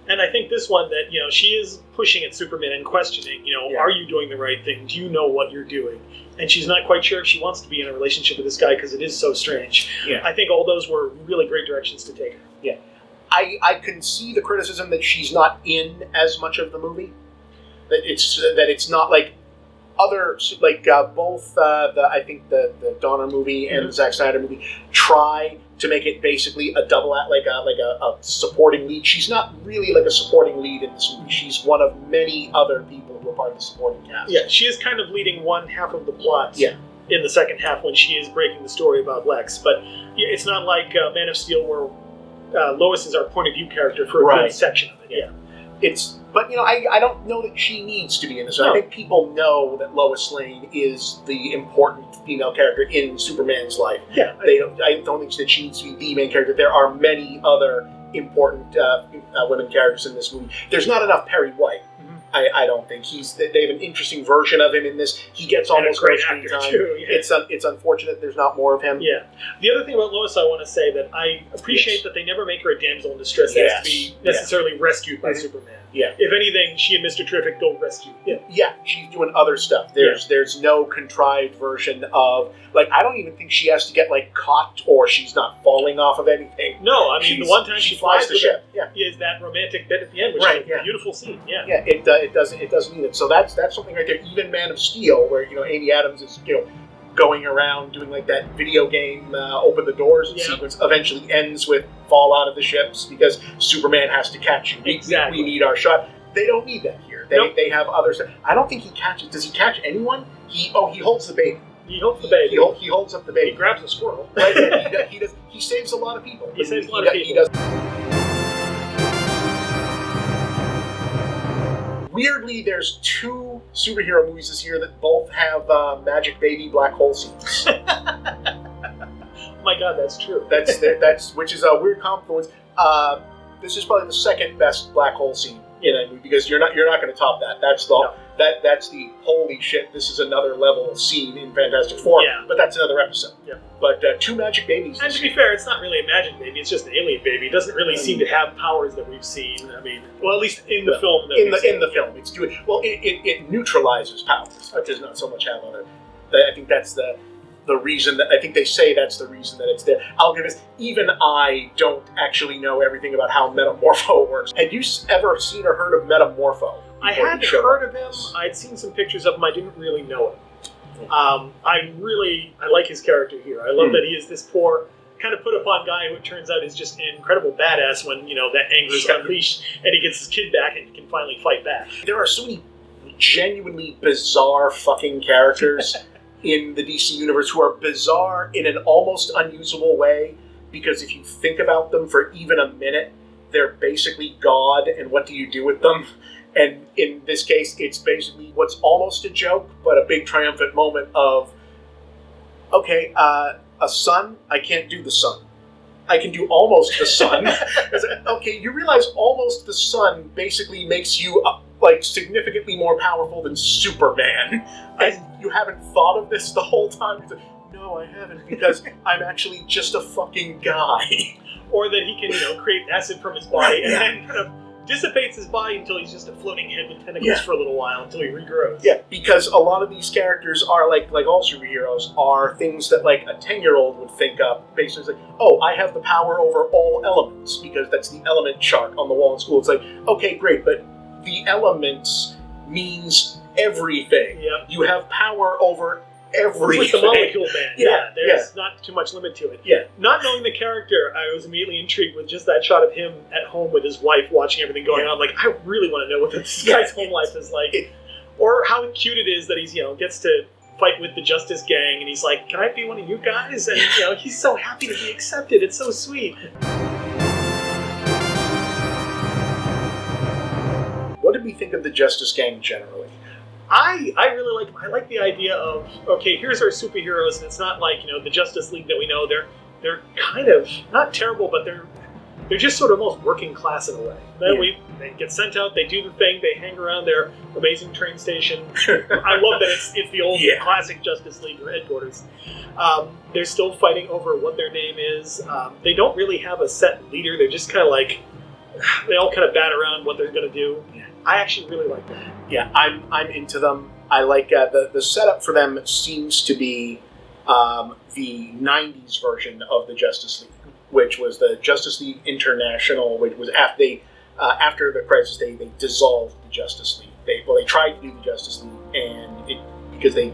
And I think this one that, she is pushing at Superman and questioning, are you doing the right thing? Do you know what you're doing? And she's not quite sure if she wants to be in a relationship with this guy because it is so strange. Yeah. I think all those were really great directions to take her. Yeah. I can see the criticism that she's not in as much of the movie. That it's not like other both I think the Donner movie and the Zack Snyder movie try to make it basically a double act, like a supporting lead. She's not really like a supporting lead in this movie. She's one of many other people who are part of the supporting cast. Yeah, she is kind of leading one half of the plot. In the second half when she is breaking the story about Lex, but it's not like Man of Steel where Lois is our point of view character for a good section of it. But I don't know that she needs to be in this. No. I think people know that Lois Lane is the important female character in Superman's life. Yeah, I don't think that she needs to be the main character. There are many other important women characters in this movie. There's not enough Perry White. I don't think they have an interesting version of him in this. He gets almost no screen time. Too, It's unfortunate there's not more of him. Yeah. The other thing about Lois I want to say that I appreciate that they never make her a damsel in distress that has to be necessarily rescued by Superman. Yeah. If anything, she and Mr. Terrific go rescue. Yeah, she's doing other stuff. There's no contrived version of I don't even think she has to get caught or she's not falling off of anything. No, I mean the one time she flies the ship is that romantic bit at the end, which is a beautiful scene. Yeah. Yeah, it doesn't need it. So that's something right there. Even Man of Steel, where Amy Adams is going around doing that video game open the doors sequence, eventually ends with fall out of the ships because Superman has to catch you. We need our shot. They don't need that here. They have other stuff. I don't think he catches. Does he catch anyone? He holds the baby. He holds the baby. He holds up the baby. He grabs a squirrel. Right? He does. He saves a lot of people. He saves a lot of people. He does. Weirdly, there's two superhero movies this year that both have magic baby black hole scenes. Oh my God, that's true. That's which is a weird confluence. This is probably the second best black hole scene in a movie because you're not going to top that. That's the holy shit. This is another level scene in Fantastic Four. Yeah. But that's another episode. Yeah. But two magic babies. And to be fair, it's not really a magic baby. It's just an alien baby. It doesn't really seem to have powers that we've seen. I mean, well, at least in the film. In the film, it's doing well. It neutralizes powers, but does not so much have other. I think that's the reason that I think they say that's the reason that it's there. I'll give this. Even I don't actually know everything about how Metamorpho works. Had you ever seen or heard of Metamorpho? I had heard of him. I'd seen some pictures of him. I didn't really know him. I like his character here. I love that he is this poor, kind of put upon guy who it turns out is just an incredible badass when, that anger is unleashed and he gets his kid back and can finally fight back. There are so many genuinely bizarre fucking characters in the DC universe who are bizarre in an almost unusable way, because if you think about them for even a minute, they're basically God, and what do you do with them? And in this case, it's basically what's almost a joke, but a big triumphant moment of, okay, a sun, I can't do the sun. I can do almost the sun. Okay, you realize almost the sun basically makes you significantly more powerful than Superman, and you haven't thought of this the whole time. No, I haven't, because I'm actually just a fucking guy. Or that he can, create acid from his body and then kind of dissipates his body until he's just a floating head with tentacles for a little while until he regrows. Yeah, because a lot of these characters are like all superheroes are things that a 10-year-old would think of. Basically, it's oh, I have the power over all elements because that's the element chart on the wall in school. It's okay, great, but the elements means everything. Yep. You have power over everything. It's like the Molecule Man. There's not too much limit to it. Yeah. Not knowing the character, I was immediately intrigued with just that shot of him at home with his wife watching everything going on. I really want to know what this guy's home life is like. Or how cute it is that he's, gets to fight with the Justice Gang and he's like, can I be one of you guys? And, he's so happy to be accepted. It's so sweet. What did we think of the Justice Gang generally? I really like the idea of, okay, here's our superheroes, and it's not like, the Justice League that we know. They're kind of not terrible, but they're just sort of almost working class in a way. They get sent out, they do the thing, they hang around their amazing train station. I love that it's the old classic Justice League headquarters. They're still fighting over what their name is. They don't really have a set leader. They're just kind of they all kind of bat around what they're going to do. I actually really like that. Yeah, I'm into them. I like the setup for them seems to be the 90s version of the Justice League, which was the Justice League International, which was after the crisis, they dissolved the Justice League. They tried to do the Justice League, and because they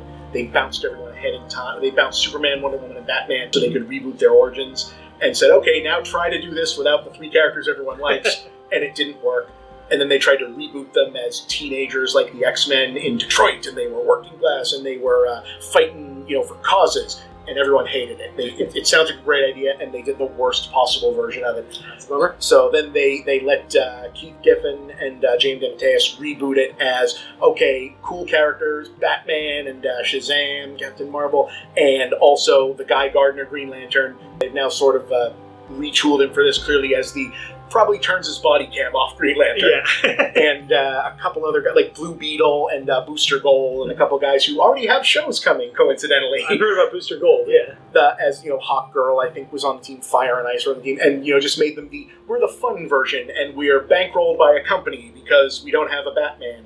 bounced everyone ahead in time. They bounced Superman, Wonder Woman, and Batman so they could reboot their origins, and said, okay, now try to do this without the three characters everyone likes, and it didn't work. And then they tried to reboot them as teenagers like the X-Men in Detroit, and they were working class, and they were fighting, for causes, and everyone hated it. It sounds like a great idea, and they did the worst possible version of it. Remember? So then they let Keith Giffen and James DeMatteis reboot it as, okay, cool characters, Batman and Shazam, Captain Marvel, and also the guy Gardner, Green Lantern. They've now sort of retooled him for this clearly as the probably turns his body cam off Green Lantern. Yeah. And a couple other guys, like Blue Beetle and Booster Gold, and a couple guys who already have shows coming, coincidentally. I've heard about Booster Gold, yeah. As Hawkgirl, I think, was on the team. Fire and Ice were on the team. And, just made them we're the fun version, and we are bankrolled by a company because we don't have a Batman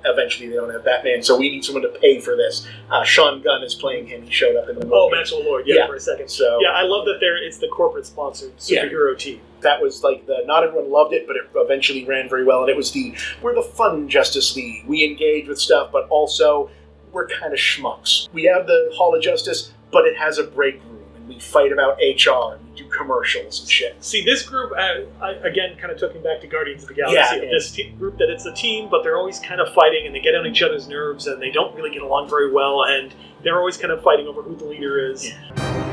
eventually they don't have Batman, so we need someone to pay for this. Sean Gunn is playing him. He showed up in the movie. Oh, Maxwell Lord, for a second. So, yeah, I love that it's the corporate-sponsored superhero team. That was not everyone loved it, but it eventually ran very well, and it was we're the fun Justice League. We engage with stuff, but also we're kind of schmucks. We have the Hall of Justice, but it has a break room, and we fight about HR, and we do commercials and shit. See, this group, I again, kind of took me back to Guardians of the Galaxy. Yeah. This group that it's a team, but they're always kind of fighting, and they get on each other's nerves, and they don't really get along very well, and they're always kind of fighting over who the leader is. Yeah.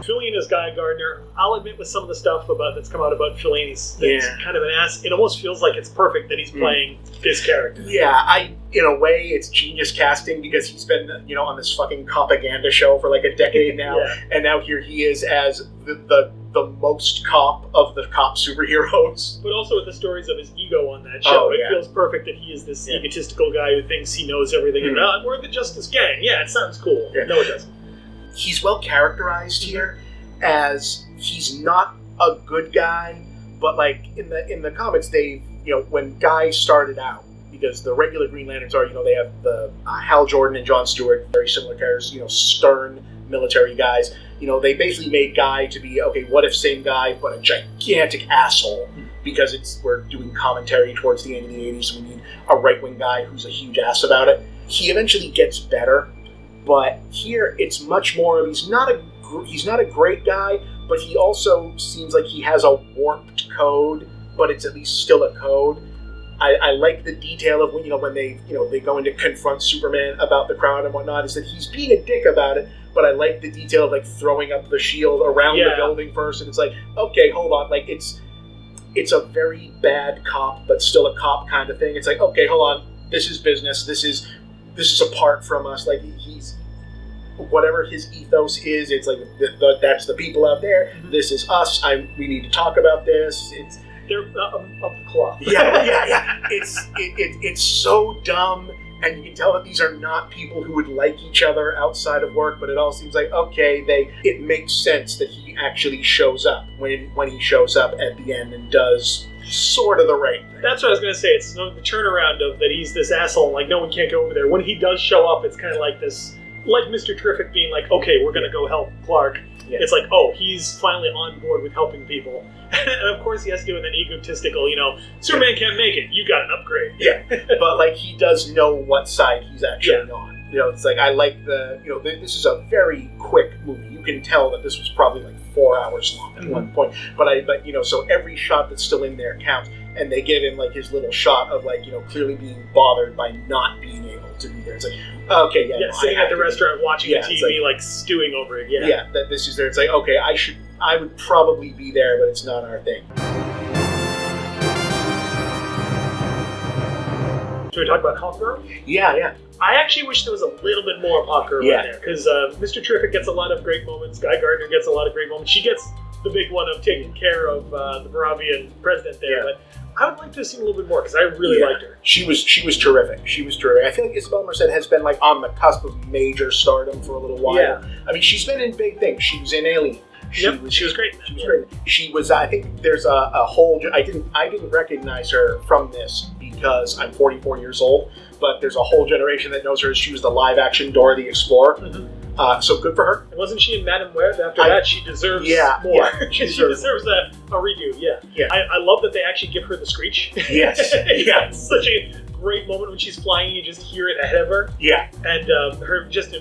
Fillion as Guy Gardner, I'll admit with some of the stuff that's come out about Fillion, he's kind of an ass. It almost feels like it's perfect that he's playing this character. Yeah, in a way, it's genius casting because he's been, on this fucking propaganda show for like a decade now, and now here he is as the most cop of the cop superheroes. But also with the stories of his ego on that show, it feels perfect that he is this egotistical guy who thinks he knows everything about, we're the Justice Gang. Yeah, it sounds cool. Yeah. No, it doesn't. He's well characterized here as he's not a good guy, but like in the comics, they when Guy started out, because the regular Green Lanterns are they have the Hal Jordan and Jon Stewart, very similar characters, stern military guys. They basically made Guy to be what if same guy but a gigantic asshole because we're doing commentary towards the end of the 80s, and we need a right-wing guy who's a huge ass about it. He eventually gets better, but here it's much more of he's not a great guy, but he also seems like he has a warped code, but it's at least still a code. I like the detail of when they go in to confront Superman about the crowd and whatnot, is that he's being a dick about it, but I like the detail of like throwing up the shield around the building first, and it's like, okay, hold on, like it's a very bad cop but still a cop kind of thing. It's like, okay, hold on, this is business, this is apart from us. Like he's whatever his ethos is, it's like that's the people out there, this is us, we need to talk about this. They're up the cloth. Yeah. It's so dumb, and you can tell that these are not people who would like each other outside of work. But it all seems like, okay, it makes sense that he actually shows up when he shows up at the end and does sort of the right thing. That's what I was going to say. It's the turnaround of that he's this asshole, like no one can't go over there. When he does show up, it's kind of like this, like Mr. Terrific being like, okay, we're going to go help Clark. Yeah. It's like, oh, he's finally on board with helping people. And of course he has to do with an egotistical, Superman can't make it, you got an upgrade. Yeah, but like he does know what side he's actually on. It's like, I like this is a very quick movie. You can tell that this was probably like 4 hours long at one point. But so every shot that's still in there counts. And they give him like his little shot of like, clearly being bothered by not being able to be there. It's like, okay, sitting at the restaurant watching the TV, like stewing over it. Yeah, that this is there. It's like, okay, I would probably be there, but it's not our thing. Should we talk about Hawkgirl? Yeah. I actually wish there was a little bit more of Hawkgirl in there, because Mr. Terrific gets a lot of great moments. Guy Gardner gets a lot of great moments. She gets the big one of taking care of the Moravian president there, but I would like to have seen a little bit more, because I really liked her. She was terrific. I feel like Isabel Merced has been like on the cusp of major stardom for a little while. Yeah. I mean, she's been in big things. She was in Alien. She was great. She was. I think there's a whole. I didn't recognize her from this because I'm 44 years old. But there's a whole generation that knows her as she was the live-action Dora the Explorer. Mm-hmm. So good for her. And wasn't she in Madame Web? After that, she deserves more. Yeah, she deserves a redo. Yeah. I love that they actually give her the screech. Yes. It's such a great moment when she's flying. You just hear it ahead of her. Yeah. And her just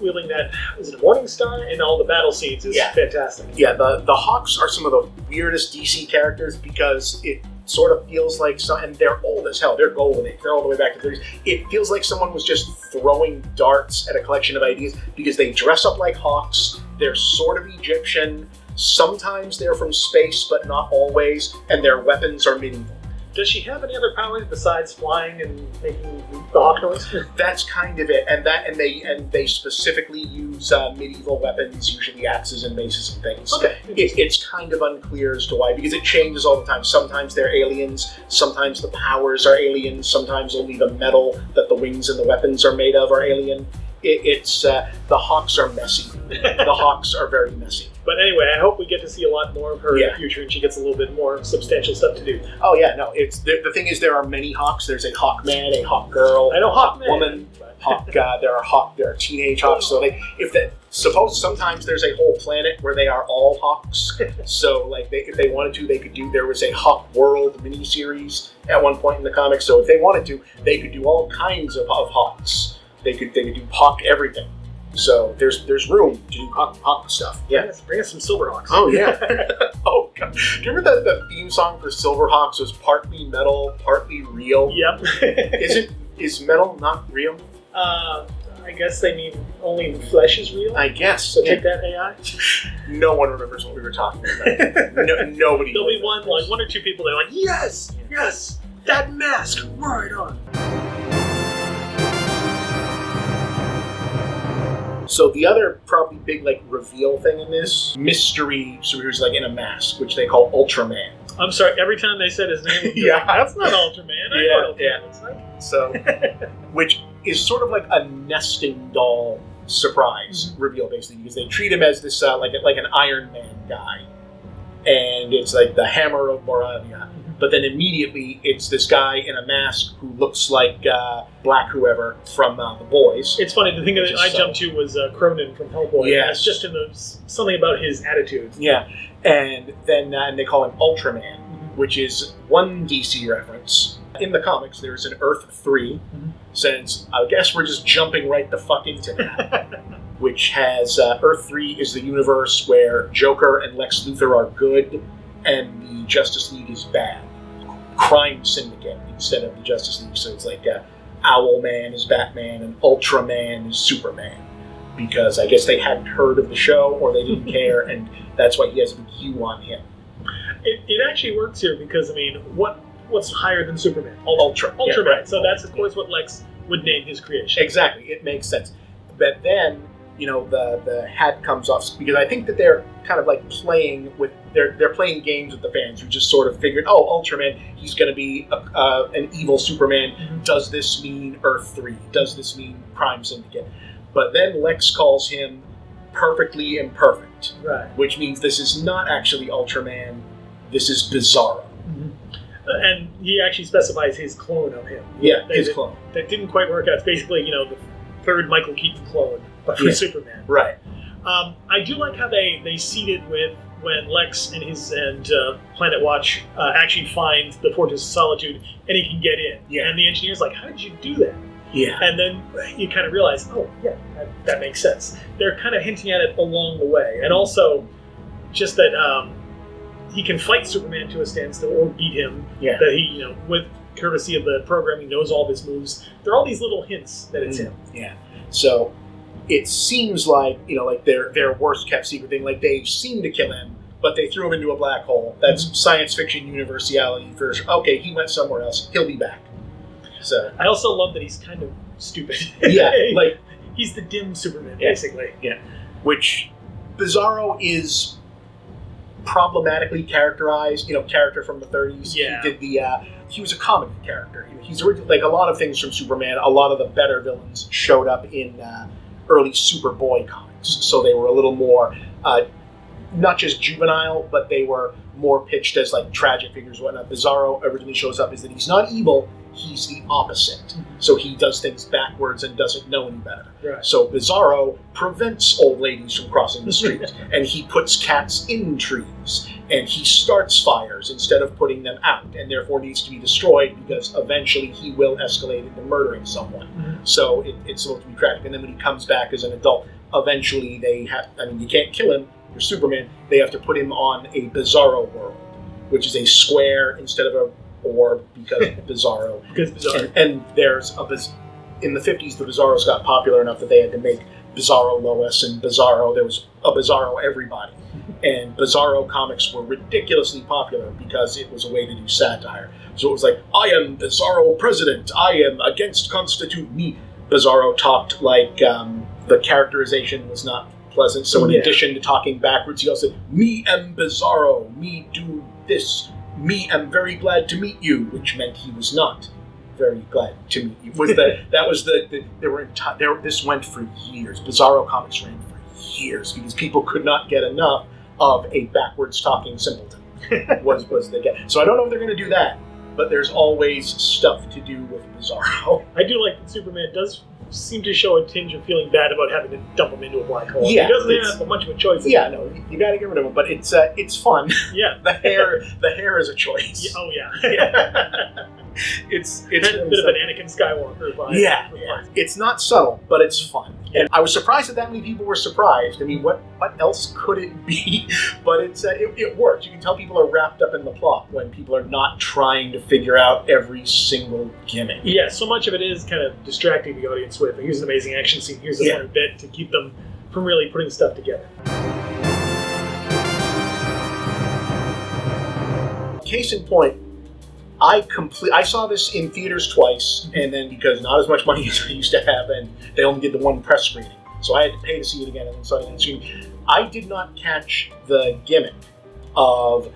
wielding that, is it a Morning Star? In all the battle scenes is fantastic. Yeah, the Hawks are some of the weirdest DC characters because it sort of feels like and they're old as hell. They're golden age. They're all the way back to the 30s. It feels like someone was just throwing darts at a collection of ideas because they dress up like hawks. They're sort of Egyptian. Sometimes they're from space, but not always. And their weapons are medieval. Does she have any other powers besides flying and making the hawk noise? That's kind of it, and they specifically use medieval weapons, usually axes and maces and things. Okay, it's kind of unclear as to why, because it changes all the time. Sometimes they're aliens, sometimes the powers are aliens, sometimes only the metal that the wings and the weapons are made of are alien. The Hawks are messy. The Hawks are very messy. But anyway, I hope we get to see a lot more of her in the future, and she gets a little bit more substantial stuff to do. Oh yeah, no. It's the thing is there are many Hawks. There's a Hawkman, a Hawkgirl, I know Hawkwoman, Hawk. There are teenage Hawks. So sometimes there's a whole planet where they are all Hawks. So like if they wanted to, they could do. There was a Hawk World miniseries at one point in the comics. So if they wanted to, they could do all kinds of Hawks. They could do Hawk everything. So there's room to do Hawk stuff. Yeah, bring us some Silverhawks. Oh yeah. Oh god. Do you remember that the theme song for Silverhawks was partly metal, partly real? Yep. Is metal not real? I guess they mean only flesh is real. I guess. So take that, AI. No one remembers what we were talking about. Nobody. There'll be one or two people that are like, yes, that mask, right on. So the other probably big reveal thing in this mystery superheroes in a mask, which they call Ultraman. I'm sorry. Every time they said his name, that's not Ultraman. I know Ultraman. So, which is sort of like a nesting doll surprise reveal, basically, because they treat him as this like an Iron Man guy, and it's like the Hammer of Moravia. But then immediately it's this guy in a mask who looks like Black whoever from The Boys. It's funny, the thing that I jumped to was Cronin from Hellboy. Yeah. It's just something about his attitude. Yeah. And then and they call him Ultraman. which is one DC reference. In the comics, there's an Earth 3, since I guess we're just jumping right the fuck into that, which has Earth 3 is the universe where Joker and Lex Luthor are good, and the Justice League is bad. Crime Syndicate instead of the Justice League, so it's like Owlman is Batman and Ultraman is Superman, because I guess they hadn't heard of the show or they didn't care, and that's why he has a big U on him. It actually works here because, I mean, what's higher than Superman? Ultraman. Yeah, right. So that's, of course, what Lex would name his creation. Exactly. It makes sense. But then, the hat comes off, because I think that they're kind of like playing with, they're playing games with the fans who just sort of figured, Ultraman, he's going to be an evil Superman. Mm-hmm. Does this mean Earth 3? Does this mean Crime Syndicate? But then Lex calls him perfectly imperfect, right? Which means this is not actually Ultraman. This is Bizarro. Mm-hmm. And he actually specifies his clone of him. Yeah, his clone. That didn't quite work out. It's basically, the third Michael Keaton clone, but for Superman. Right. I do like how they seeded with when Lex and Planet Watch actually find the Fortress of Solitude, and he can get in. Yeah. And the engineer's like, how did you do that? Yeah. And then you kind of realize, that makes sense. They're kind of hinting at it along the way. And also, just that he can fight Superman to a standstill or beat him. Yeah. That he, with courtesy of the programming, knows all of his moves. There are all these little hints that it's him. Yeah. So it seems like, like their worst kept secret thing, like they seem to kill him, but they threw him into a black hole. That's science fiction universality version. Okay, he went somewhere else. He'll be back. So I also love that he's kind of stupid. Yeah, like he's the dim Superman, basically. Yeah, which Bizarro is problematically characterized. Character from the 30s. Yeah, he did he was a comedy character. He's originally, like a lot of things from Superman. A lot of the better villains showed up in early Superboy comics, so they were a little more not just juvenile, but they were more pitched as like tragic figures and whatnot. Bizarro originally shows up is that he's not evil. He's the opposite. Mm-hmm. So he does things backwards and doesn't know any better. Right. So Bizarro prevents old ladies from crossing the street, and he puts cats in trees, and he starts fires instead of putting them out, and therefore needs to be destroyed because eventually he will escalate into murdering someone. Mm-hmm. So it's supposed to be tragic. And then when he comes back as an adult, eventually you can't kill him, you're Superman, they have to put him on a Bizarro world, which is a square instead of a orb, because Bizarro. Because Bizarro. And there's in the 50s, the Bizarros got popular enough that they had to make Bizarro Lois and Bizarro. There was a Bizarro everybody. And Bizarro comics were ridiculously popular because it was a way to do satire. So it was like, I am Bizarro president. I am against Constitute me. Bizarro talked like the characterization was not pleasant. So in addition to talking backwards, he also said, me am Bizarro. Me do this. Me am very glad to meet you, which meant he was not very glad to meet you. This went for years. Bizarro comics ran for years because people could not get enough of a backwards talking simpleton. was the get. So I don't know if they're going to do that, but there's always stuff to do with Bizarro. I do like that Superman does seem to show a tinge of feeling bad about having to dump him into a black hole. Yeah, he doesn't have much of a choice. Yeah, no, you got to get rid of him, but it's fun. Yeah, the hair is a choice. Yeah, oh yeah. it's a bit of an Anakin Skywalker vibe. Yeah, it's not subtle, but it's fun. And I was surprised that many people were surprised. I mean, what else could it be? But it works. You can tell people are wrapped up in the plot when people are not trying to figure out every single gimmick. Yeah, so much of it is kind of distracting the audience with, here's an amazing action scene, here's a funny bit to keep them from really putting stuff together. Case in point, I saw this in theaters twice, and then because not as much money as I used to have, and they only did the one press screening, so I had to pay to see it again, and then saw it again. I did not catch the gimmick of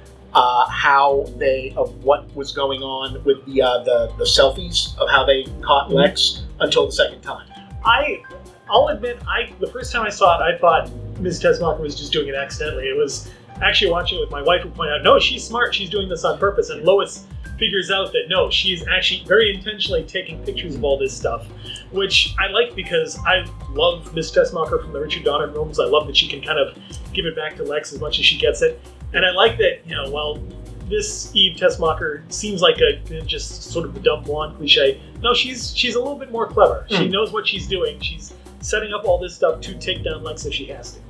what was going on with the selfies of how they caught Lex until the second time. I'll admit, the first time I saw it, I thought Ms. Teschmacher was just doing it accidentally. It was actually watching it with my wife who pointed out, no, she's smart, she's doing this on purpose, and Lois figures out that no, she is actually very intentionally taking pictures of all this stuff, which I like because I love Miss Teschmacher from the Richard Donner films. I love that she can kind of give it back to Lex as much as she gets it. And I like that, while this Eve Teschmacher seems like just sort of the dumb blonde cliche. No, she's a little bit more clever. She knows what she's doing. She's setting up all this stuff to take down Lex if she has to.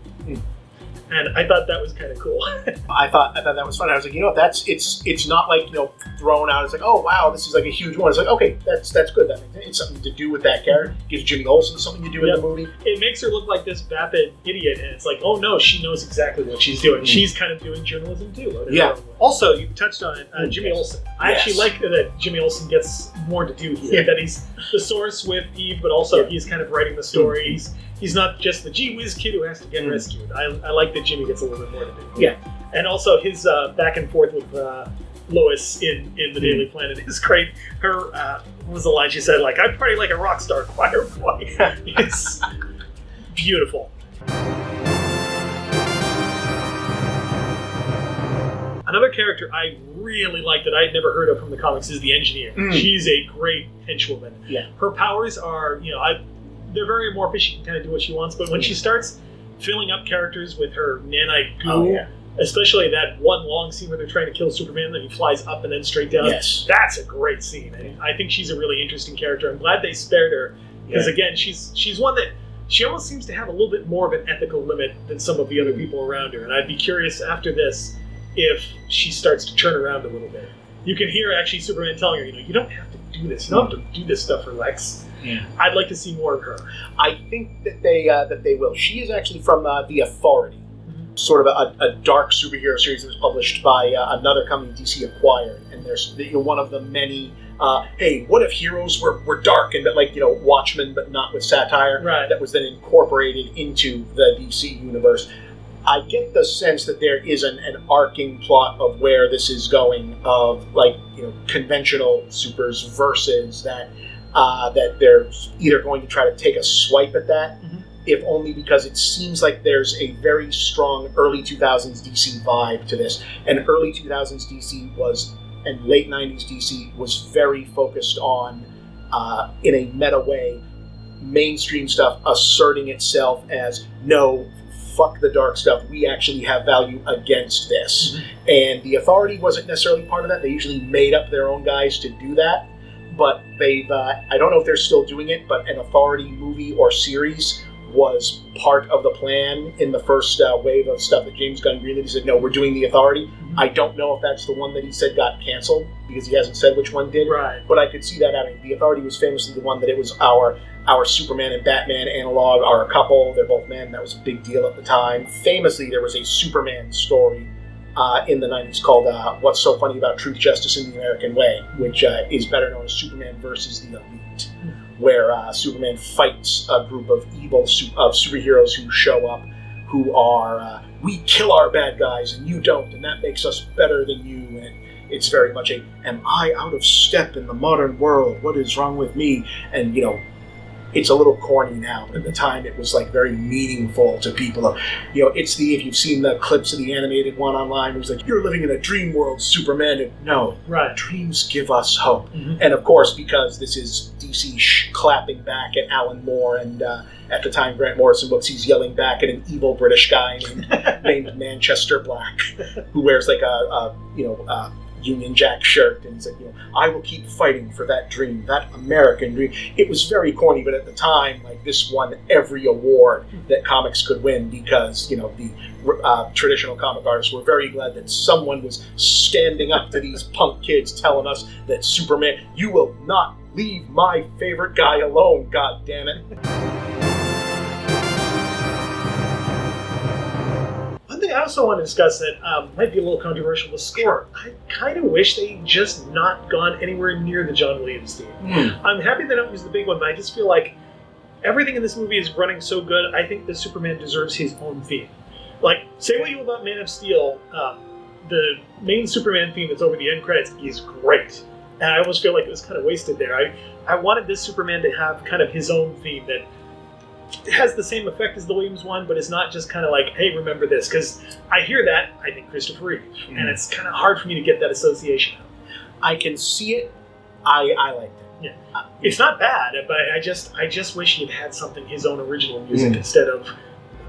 And I thought that was kind of cool. I thought that was fun. I was like, it's not like, thrown out. It's like, oh wow, this is like a huge one. It's like, okay, that's good. That makes it's something to do with that character. Gives Jimmy Olsen something to do in the movie. It makes her look like this vapid idiot, and it's like, oh no, she knows exactly what she's doing. She's kind of doing journalism too. Yeah. Also, you touched on it, Jimmy Olsen. I actually like that Jimmy Olsen gets more to do here. That he's the source with Eve, but also he's kind of writing the stories. He's not just the gee whiz kid who has to get rescued. I like that Jimmy gets a little bit more to do. Yeah. And also his back and forth with Lois in the Daily Planet is great. Her, what was the line she said? Like, I party like a rock star choir boy. It's beautiful. Another character I really like that I had never heard of from the comics is the Engineer. She's a great henchwoman. Yeah. Her powers are, they're very amorphous. She can kind of do what she wants, but when she starts filling up characters with her nanite goo, especially that one long scene where they're trying to kill Superman, then he flies up and then straight down. Yes. That's a great scene. And I think she's a really interesting character. I'm glad they spared her because, again, she's one that she almost seems to have a little bit more of an ethical limit than some of the other people around her. And I'd be curious after this if she starts to turn around a little bit. You can hear actually Superman telling her, you don't have to do this. You don't have to do this stuff for Lex. Yeah. I'd like to see more of her. I think that they will. She is actually from The Authority, sort of a dark superhero series that was published by another company DC acquired. And there's one of the many, hey, what if heroes were dark and like Watchmen, but not with satire? Right. That was then incorporated into the DC universe. I get the sense that there is an arcing plot of where this is going, of conventional supers versus that they're either going to try to take a swipe at that, if only because it seems like there's a very strong early 2000s DC vibe to this. And early 2000s DC and late 90s DC was very focused on, in a meta way, mainstream stuff asserting itself as, no, fuck the dark stuff, we actually have value against this. And The Authority wasn't necessarily part of that. They usually made up their own guys to do that. But they've, I don't know if they're still doing it, but an Authority movie or series was part of the plan in the first wave of stuff that James Gunn greenlit. He said, no, we're doing The Authority. I don't know if that's the one that he said got canceled, because he hasn't said which one did. Right. But I could see that happening. The Authority was famously the one that it was our Superman and Batman analog are a couple. They're both men. That was a big deal at the time. Famously, there was a Superman story in the 90s called What's So Funny About Truth, Justice, and the American Way, which is better known as Superman versus the Elite, where Superman fights a group of evil superheroes who show up, who are, we kill our bad guys and you don't, and that makes us better than you. And it's very much am I out of step in the modern world? What is wrong with me? And, it's a little corny now, but at the time it was very meaningful to people. It's if you've seen the clips of the animated one online, it was like, you're living in a dream world, Superman. And no, right. Dreams give us hope. And of course, because this is DC clapping back at Alan Moore, and at the time Grant Morrison books, he's yelling back at an evil British guy named Manchester Black, who wears a Union Jack shirt, and he's like, I will keep fighting for that dream, that American dream. It was very corny, but at the time, this won every award that comics could win, because the traditional comic artists were very glad that someone was standing up to these punk kids telling us that Superman, you will not leave my favorite guy alone, god damn it. One thing I also want to discuss that might be a little controversial, the score. I kind of wish they just not gone anywhere near the John Williams theme. I'm happy they don't use the big one, but I just feel like everything in this movie is running so good, I think the Superman deserves his own theme. Say what you will about Man of Steel, the main Superman theme that's over the end credits is great. And I almost feel like it was kind of wasted there. I wanted this Superman to have kind of his own theme that has the same effect as the Williams one, but it's not just kind of hey, remember this, because I hear that, I think Christopher Reeve, and it's kind of hard for me to get that association out. I can see it. I liked it. Yeah, it's not bad, but I just wish he had something, his own original music, instead of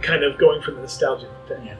kind of going for the nostalgia thing. Yeah.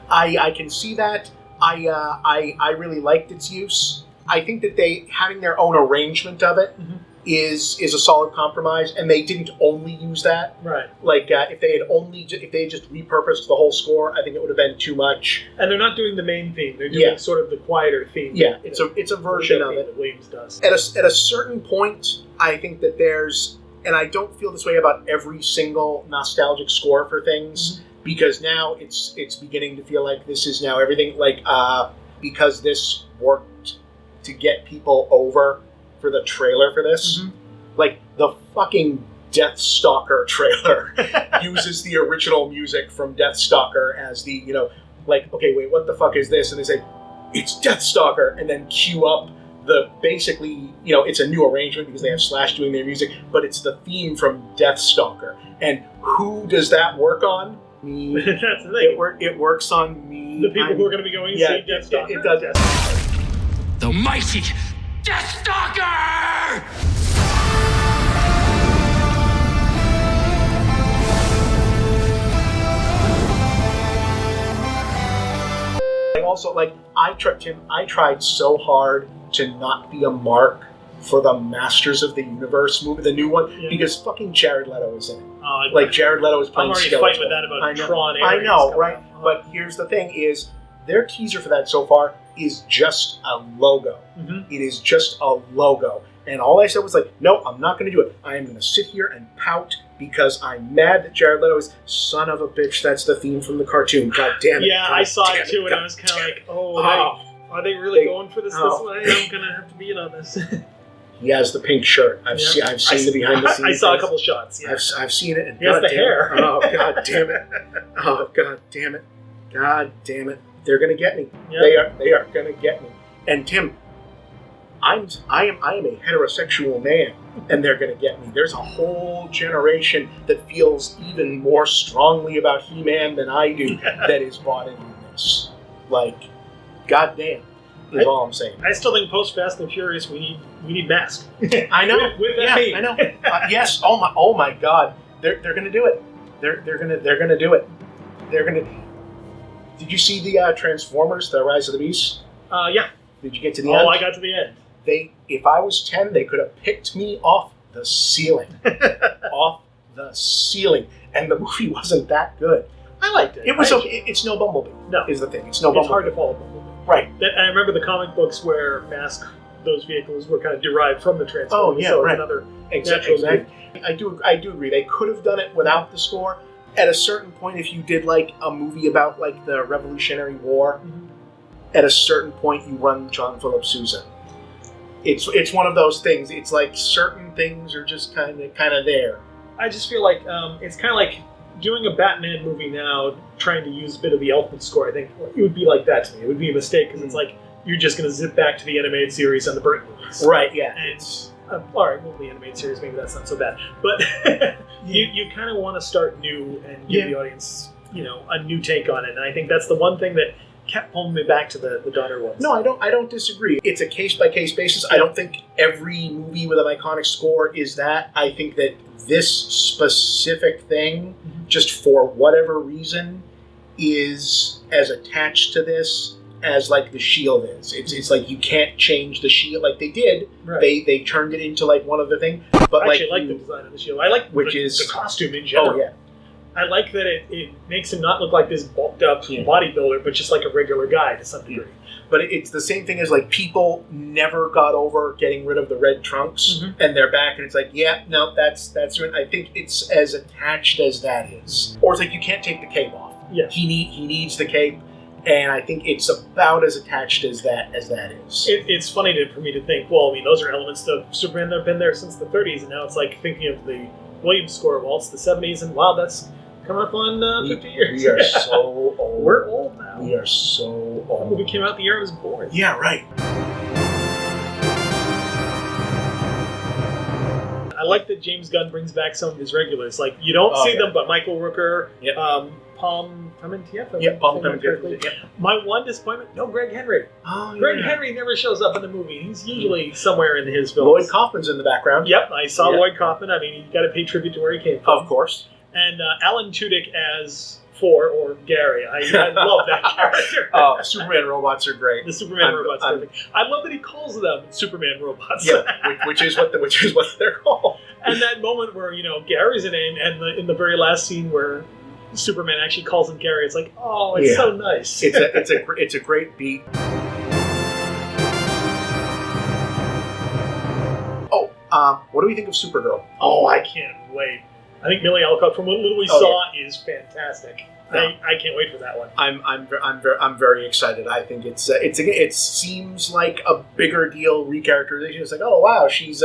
I can see that. I really liked its use. I think that they having their own arrangement of it is a solid compromise, and they didn't only use that. Right. Like if they had just repurposed the whole score, I think it would have been too much. And they're not doing the main theme; they're doing sort of the quieter theme. Yeah, it's a version of it that Williams does. At a certain point, I think that there's, and I don't feel this way about every single nostalgic score for things, because now it's beginning to feel like this is now everything. Like because this worked to get people over for the trailer for this. Like, the fucking Deathstalker trailer uses the original music from Deathstalker as the, like, okay, wait, what the fuck is this? And they say, it's Deathstalker, and then cue up the, basically, it's a new arrangement because they have Slash doing their music, but it's the theme from Deathstalker. And who does that work on? Me. That's the thing. It works on me. The people who are going to be going to see Deathstalker. It does. The mighty Deathstalker! Also, like, I tried so hard to not be a mark for the Masters of the Universe movie, the new one, because fucking Jared Leto is in it. Like, Jared Leto is playing Skeletor. I'm already fighting with that about Tron. I know, right? But here's the thing is, their teaser for that so far is just a logo. It is just a logo. And all I said was like, no, I'm not going to do it. I am going to sit here and pout because I'm mad that Jared Leto is son of a bitch. That's the theme from the cartoon. God damn it. Yeah, I saw it too, and I was kind of like, are they really going for this way? I'm going to have to be in on this. He has the pink shirt. I've seen the behind the scenes. I saw a couple shots. Yeah. I've seen it. And he has the hair. Oh, God damn it. Oh, God damn it. God damn it. They're going to get me. Yep. They are going to get me. And Tim, I am a heterosexual man, and they're going to get me. There's a whole generation that feels even more strongly about He-Man than I do that is bought in on this. Like, goddamn, is all I'm saying. I still think post Fast and Furious we need Mask. I know. with that I know. Yes. Oh my God. They're going to do it. They're going to do it. They're going to. Did you see the Transformers: The Rise of the Beast? Yeah. Did you get to the end? Oh, I got to the end. If I was 10, they could have picked me off the ceiling. Off the ceiling. And the movie wasn't that good. I liked it. It was okay. It's no Bumblebee. No. Is the thing. It's no Bumblebee. It's hard to follow Bumblebee. Right. I remember the comic books where Mask, those vehicles were kind of derived from the Transformers. Oh, yeah, so right. Another exactly. I do agree. They could have done it without the score. At a certain point, if you did like a movie about like the Revolutionary War, at a certain point you run John Philip Sousa. It's one of those things. It's like certain things are just kind of there. I just feel like it's kind of like doing a Batman movie now, trying to use a bit of the Elfman score. I think it would be like that to me. It would be a mistake because it's like you're just going to zip back to the animated series and the Burton movies. Right. Yeah. And all right, well, the animated series, maybe that's not so bad. But you kind of want to start new and give the audience, a new take on it. And I think that's the one thing that kept pulling me back to the Donner ones. No, I don't disagree. It's a case-by-case basis. I don't think every movie with an iconic score is that. I think that this specific thing, just for whatever reason, is as attached to this as like the Shield is. It's like you can't change the Shield like they did. Right. They turned it into like one of the thing. But I actually like the design of the Shield. I like the costume in general. Oh yeah. I like that it makes him not look like this bulked up bodybuilder, but just like a regular guy to some degree. But it's the same thing as like people never got over getting rid of the red trunks, and they're back, and it's like, that's right. I think it's as attached as that is. Or it's like you can't take the cape off. Yeah, he needs the cape. And I think it's about as attached as that is. It's funny for me to think, well, I mean, those are elements of Superman that have been there since the 30s, and now it's like thinking of the Williams score, well, it's the 70s, and wow, that's coming up on 50 years. We are so old. We're old now. We are so old. That movie came out the year I was born. Yeah, right. I like that James Gunn brings back some of his regulars. Like, you don't see them, but Michael Rooker, Palm Parmentier. Palm Parmentier. My one disappointment, no Greg Henry. Greg Henry never shows up in the movie. He's usually somewhere in his films. Lloyd Kaufman's in the background. Yep, I saw Lloyd Kaufman. I mean, you got to pay tribute to where he came from. Of course. And Alan Tudyk as or Gary. I love that character. Oh, Superman robots are great. The Superman robots are perfect. I love that he calls them Superman robots. Yeah, which is what they're called. And that moment where Gary's a name, and in the very last scene where Superman actually calls him Gary, it's like, oh, it's so nice. It's a great beat. Oh, what do we think of Supergirl? Oh, I can't wait. I think Millie Alcott, from what little we saw, is fantastic. I can't wait for that one. I'm very excited. I think it seems like a bigger deal recharacterization. It's like, oh wow, she's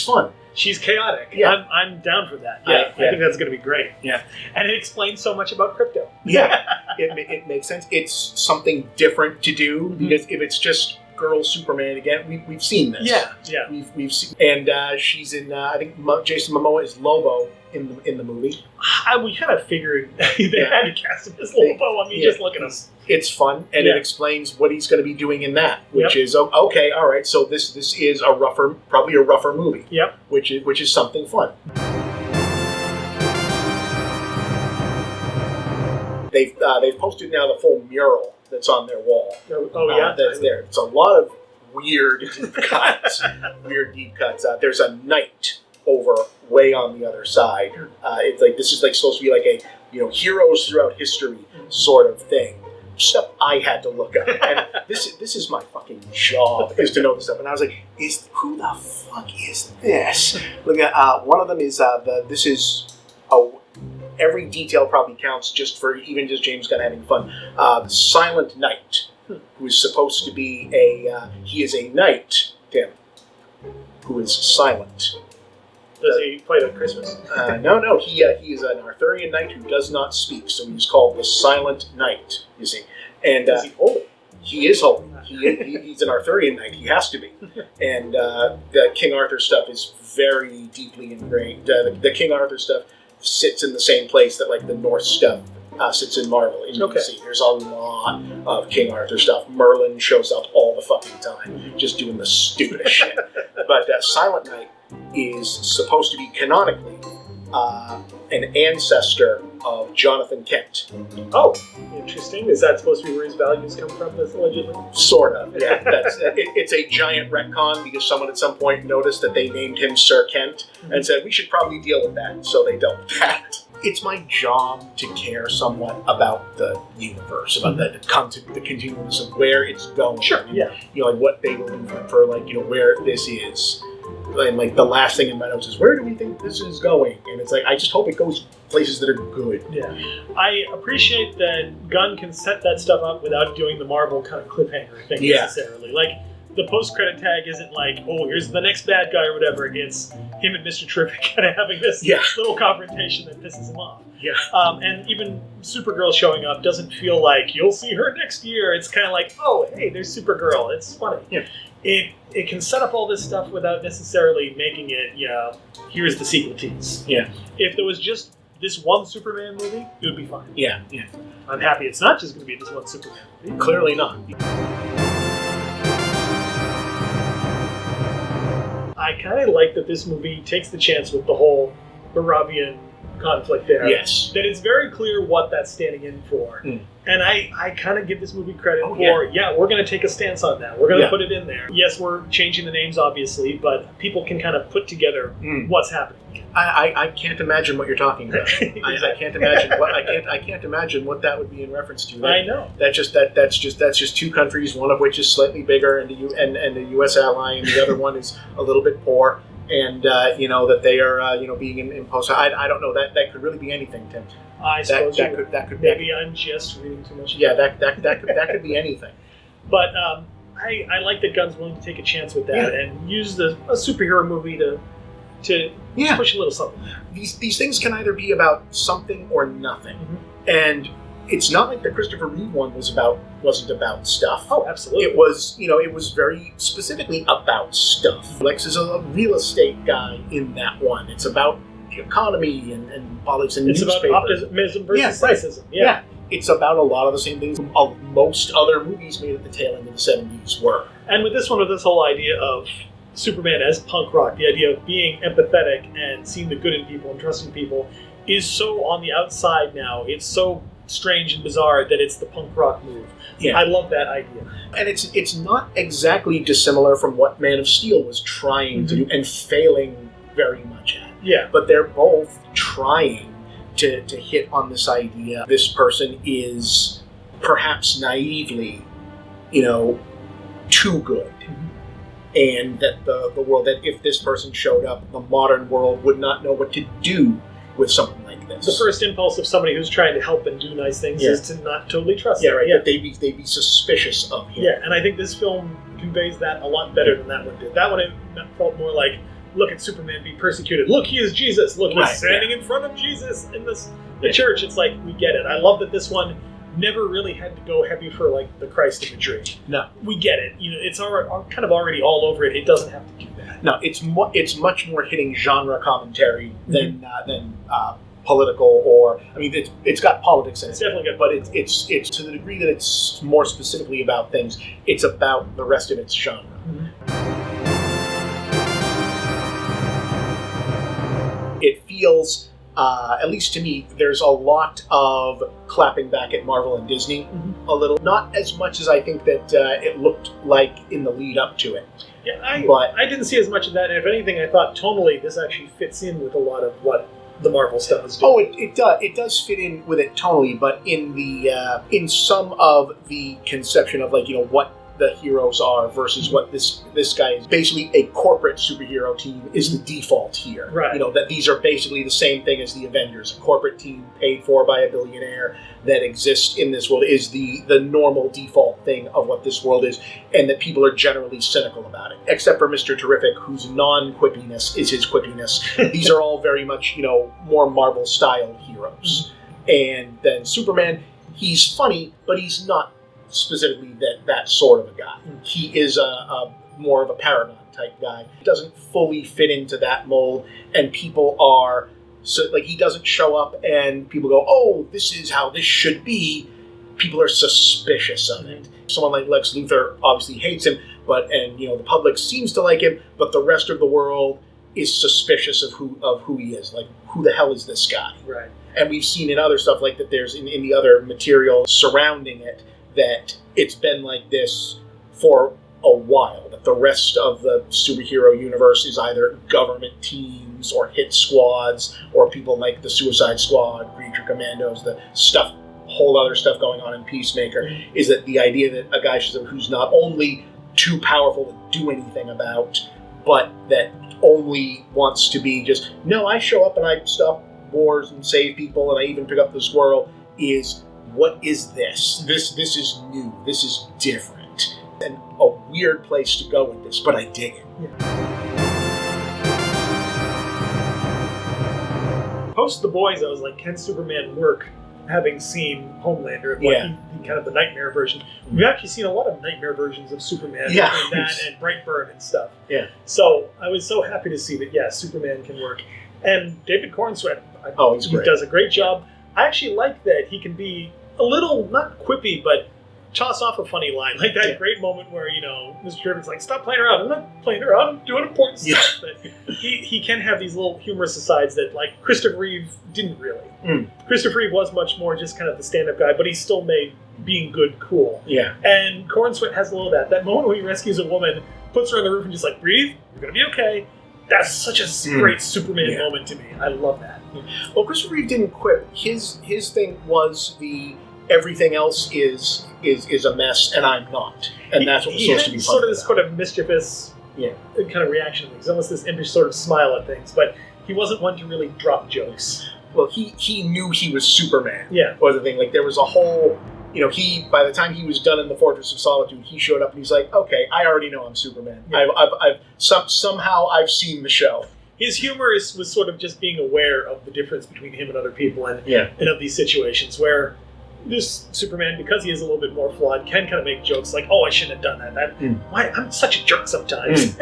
fun. She's chaotic. Yeah. I'm down for that. I think that's going to be great. Yeah, and it explains so much about Krypto. Yeah, it makes sense. It's something different to do because if it's just girl Superman again, we've seen this. Yeah. We've seen, and she's in. I think Jason Momoa is Lobo in the movie. We kind of figured they had to cast him as Lobo. I mean, just look at him. It's fun, and it explains what he's going to be doing in that, which is okay. All right, so this is probably a rougher movie. Yep. Which is something fun. They've posted now the full mural that's on their wall. Oh yeah, that's there. It's a lot of weird deep cuts. There's a knight over way on the other side. It's like this is like supposed to be like a heroes throughout history sort of thing. Stuff I had to look up, and this is my fucking job is to know this stuff. And I was like, who the fuck is this? Look at one of them is this is every detail probably counts just James Gunn having fun. The Silent Knight, who is supposed to be he is a knight, Tim, who is silent. Does he fight at Christmas? No. He is an Arthurian knight who does not speak, so he's called the Silent Knight. You see, and is he holy? He is holy. He's an Arthurian knight. He has to be. And the King Arthur stuff is very deeply ingrained. The King Arthur stuff sits in the same place that like the Norse stuff sits in Marvel. And you can see there's a lot of King Arthur stuff. Merlin shows up all the fucking time, just doing the stupidest shit. But Silent Knight is supposed to be canonically an ancestor of Jonathan Kent. Oh, interesting. Is that supposed to be where his values come from, allegedly? Sort of, yeah. It's a giant retcon because someone at some point noticed that they named him Sir Kent and said, we should probably deal with that, so they dealt with that. It's my job to care somewhat about the universe, about the continuums of where it's going. Sure, yeah. Like what they believe for where this is. And like the last thing in my notes is, where do we think this is going? And it's like, I just hope it goes places that are good. Yeah. I appreciate that Gunn can set that stuff up without doing the Marvel kind of cliffhanger thing necessarily. Like, the post-credit tag isn't like, oh, here's the next bad guy or whatever. It's him and Mr. Terrific kind of having this little confrontation that pisses him off. Yeah. And even Supergirl showing up doesn't feel like, you'll see her next year. It's kind of like, oh, hey, there's Supergirl. It's funny. Yeah. It can set up all this stuff without necessarily making it, here's the sequel tease. Yeah. If there was just this one Superman movie, it would be fine. Yeah. I'm happy it's not just going to be this one Superman movie. Clearly not. I kind of like that this movie takes the chance with the whole Barabian conflict there. Yes. That it's very clear what that's standing in for. And I kind of give this movie credit for, we're going to take a stance on that. We're going to put it in there. Yes, we're changing the names, obviously, but people can kind of put together what's happening. I can't imagine what you're talking about. I can't imagine what I can't imagine what that would be in reference to. I know. That's just two countries, one of which is slightly bigger and the U.S. ally, and the other one is a little bit poor. And that they are being imposed. I don't know, that could really be anything, Tim. I suppose that could maybe I'm just reading too much. Yeah, that could be anything. But I like that Gunn's willing to take a chance with that and use a superhero movie to push a little something. These things can either be about something or nothing, and it's not like the Christopher Reeve one wasn't about stuff. Oh, absolutely. It was very specifically about stuff. Lex is a real estate guy in that one. It's about the economy and politics and newspapers. It's about optimism versus cynicism. Yeah. It's about a lot of the same things most other movies made at the tail end of the 70s were. And with this one, with this whole idea of Superman as punk rock, the idea of being empathetic and seeing the good in people and trusting people is so on the outside now. It's so strange and bizarre that it's the punk rock move. Yeah. I love that idea. And it's not exactly dissimilar from what Man of Steel was trying to do and failing very much at. Yeah. But they're both trying to hit on this idea. This person is perhaps naively, too good. And that the world, that if this person showed up, the modern world would not know what to do with something like this. The first impulse of somebody who's trying to help and do nice things is to not totally trust him. Right. Yeah. That they'd be suspicious of him. Yeah, and I think this film conveys that a lot better than that one did. That one, it felt more like, look at Superman be persecuted. Look, he is Jesus. Look, he's standing in front of Jesus in the church. It's like, we get it. I love that this one never really had to go heavy for like the Christ imagery. No, we get it. It's kind of already all over it. It doesn't have to do that. No, it's much more hitting genre commentary than political, or it's got politics in it. It's definitely good, but it's to the degree that it's more specifically about things. It's about the rest of its genre. It feels, at least to me, there's a lot of clapping back at Marvel and Disney a little. Not as much as I think that it looked like in the lead up to it. Yeah, I didn't see as much of that. And if anything, I thought tonally this actually fits in with a lot of what the Marvel stuff is doing. Oh, it does. It does fit in with it tonally, but in some of the conception of what the heroes are versus what this guy is. Basically, a corporate superhero team is the default here. Right. That these are basically the same thing as the Avengers. A corporate team paid for by a billionaire that exists in this world is the normal default thing of what this world is, and that people are generally cynical about it. Except for Mr. Terrific, whose non-quippiness is his quippiness. These are all very much, more Marvel-style heroes. And then Superman, he's funny, but he's not specifically that sort of a guy. He is a more of a Paragon type guy. He doesn't fully fit into that mold, and people are he doesn't show up and people go, oh, this is how this should be. People are suspicious of it. Someone like Lex Luthor obviously hates him, and the public seems to like him, but the rest of the world is suspicious of who he is. Like, who the hell is this guy? Right. And we've seen in other stuff like that. There's in the other material surrounding it that it's been like this for a while, that the rest of the superhero universe is either government teams or hit squads or people like the Suicide Squad, Creature Commandos, the whole other stuff going on in Peacemaker, is that the idea that a guy who's not only too powerful to do anything about, but that only wants to be just, no, I show up and I stop wars and save people and I even pick up the squirrel, is, what is this? This is new. This is different. And a weird place to go with this, but I dig it. Post The Boys, I was like, can Superman work, having seen Homelander and he kind of the nightmare version? We've actually seen a lot of nightmare versions of Superman and that and Brightburn and stuff. Yeah. So I was so happy to see that, Superman can work. And David Corenswet, he does a great job. I actually like that he can be a little, not quippy, but toss off a funny line. Like that great moment where, Mr. Terrific's like, stop playing around. I'm not playing around. I'm doing important stuff. But he can have these little humorous asides that, like, Christopher Reeve didn't really. Christopher Reeve was much more just kind of the stand-up guy, but he still made being good cool. Yeah. And Corenswet has a little of that. That moment when he rescues a woman, puts her on the roof and just like, breathe, you're going to be okay. That's such a great Superman moment to me. I love that. Well, Christopher Reeve didn't quit. His thing was everything else is a mess and I'm not. And that's what was supposed to be fun. Sort of this sort of mischievous kind of reaction to things. Almost this impish sort of smile at things. But he wasn't one to really drop jokes. Well, he knew he was Superman. Yeah. Was the thing. Like, there was a whole... by the time he was done in the Fortress of Solitude, he showed up and he's like, okay, I already know I'm Superman. Yeah. Somehow I've seen the show. His humor was sort of just being aware of the difference between him and other people and of these situations where this Superman, because he is a little bit more flawed, can kind of make jokes like, oh, I shouldn't have done that. Why I'm such a jerk sometimes.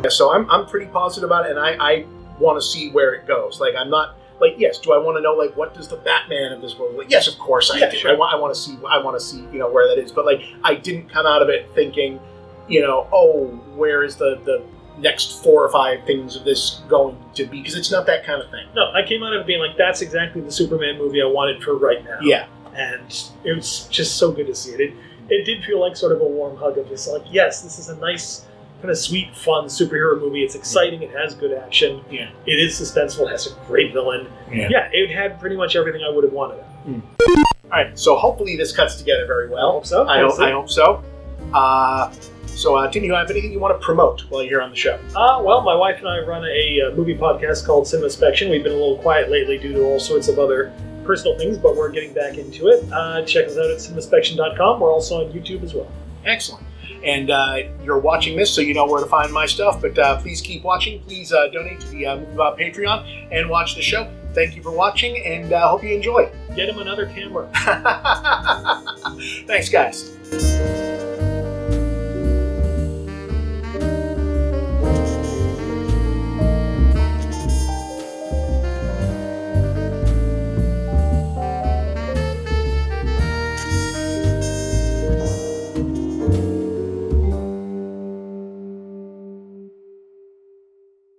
So I'm pretty positive about it, and I want to see where it goes. Like, I'm not like, yes, do I want to know, like, what does the Batman of this world like? Yes, of course I do. Sure. I want to see where that is. But, like, I didn't come out of it thinking, oh, where is the next 4 or 5 things of this going to be, because it's not that kind of thing. No, I came out of it being like, that's exactly the Superman movie I wanted for right now. Yeah. And it was just so good to see it. It did feel like sort of a warm hug of just like, yes, this is a nice, kind of sweet, fun superhero movie. It's exciting. It has good action. Yeah. It is suspenseful. It has a great villain. Yeah. It had pretty much everything I would have wanted. All right, so hopefully this cuts together very well. I hope so. I hope so. Tim, you have anything you want to promote while you're here on the show? Well, my wife and I run a movie podcast called Cinemaspection. We've been a little quiet lately due to all sorts of other personal things, but we're getting back into it. Check us out at cinemaspection.com. We're also on YouTube as well. Excellent. And you're watching this, so you know where to find my stuff, but please keep watching. Please donate to the MovieBob Patreon and watch the show. Thank you for watching, and hope you enjoy. Get him another camera. Thanks, guys.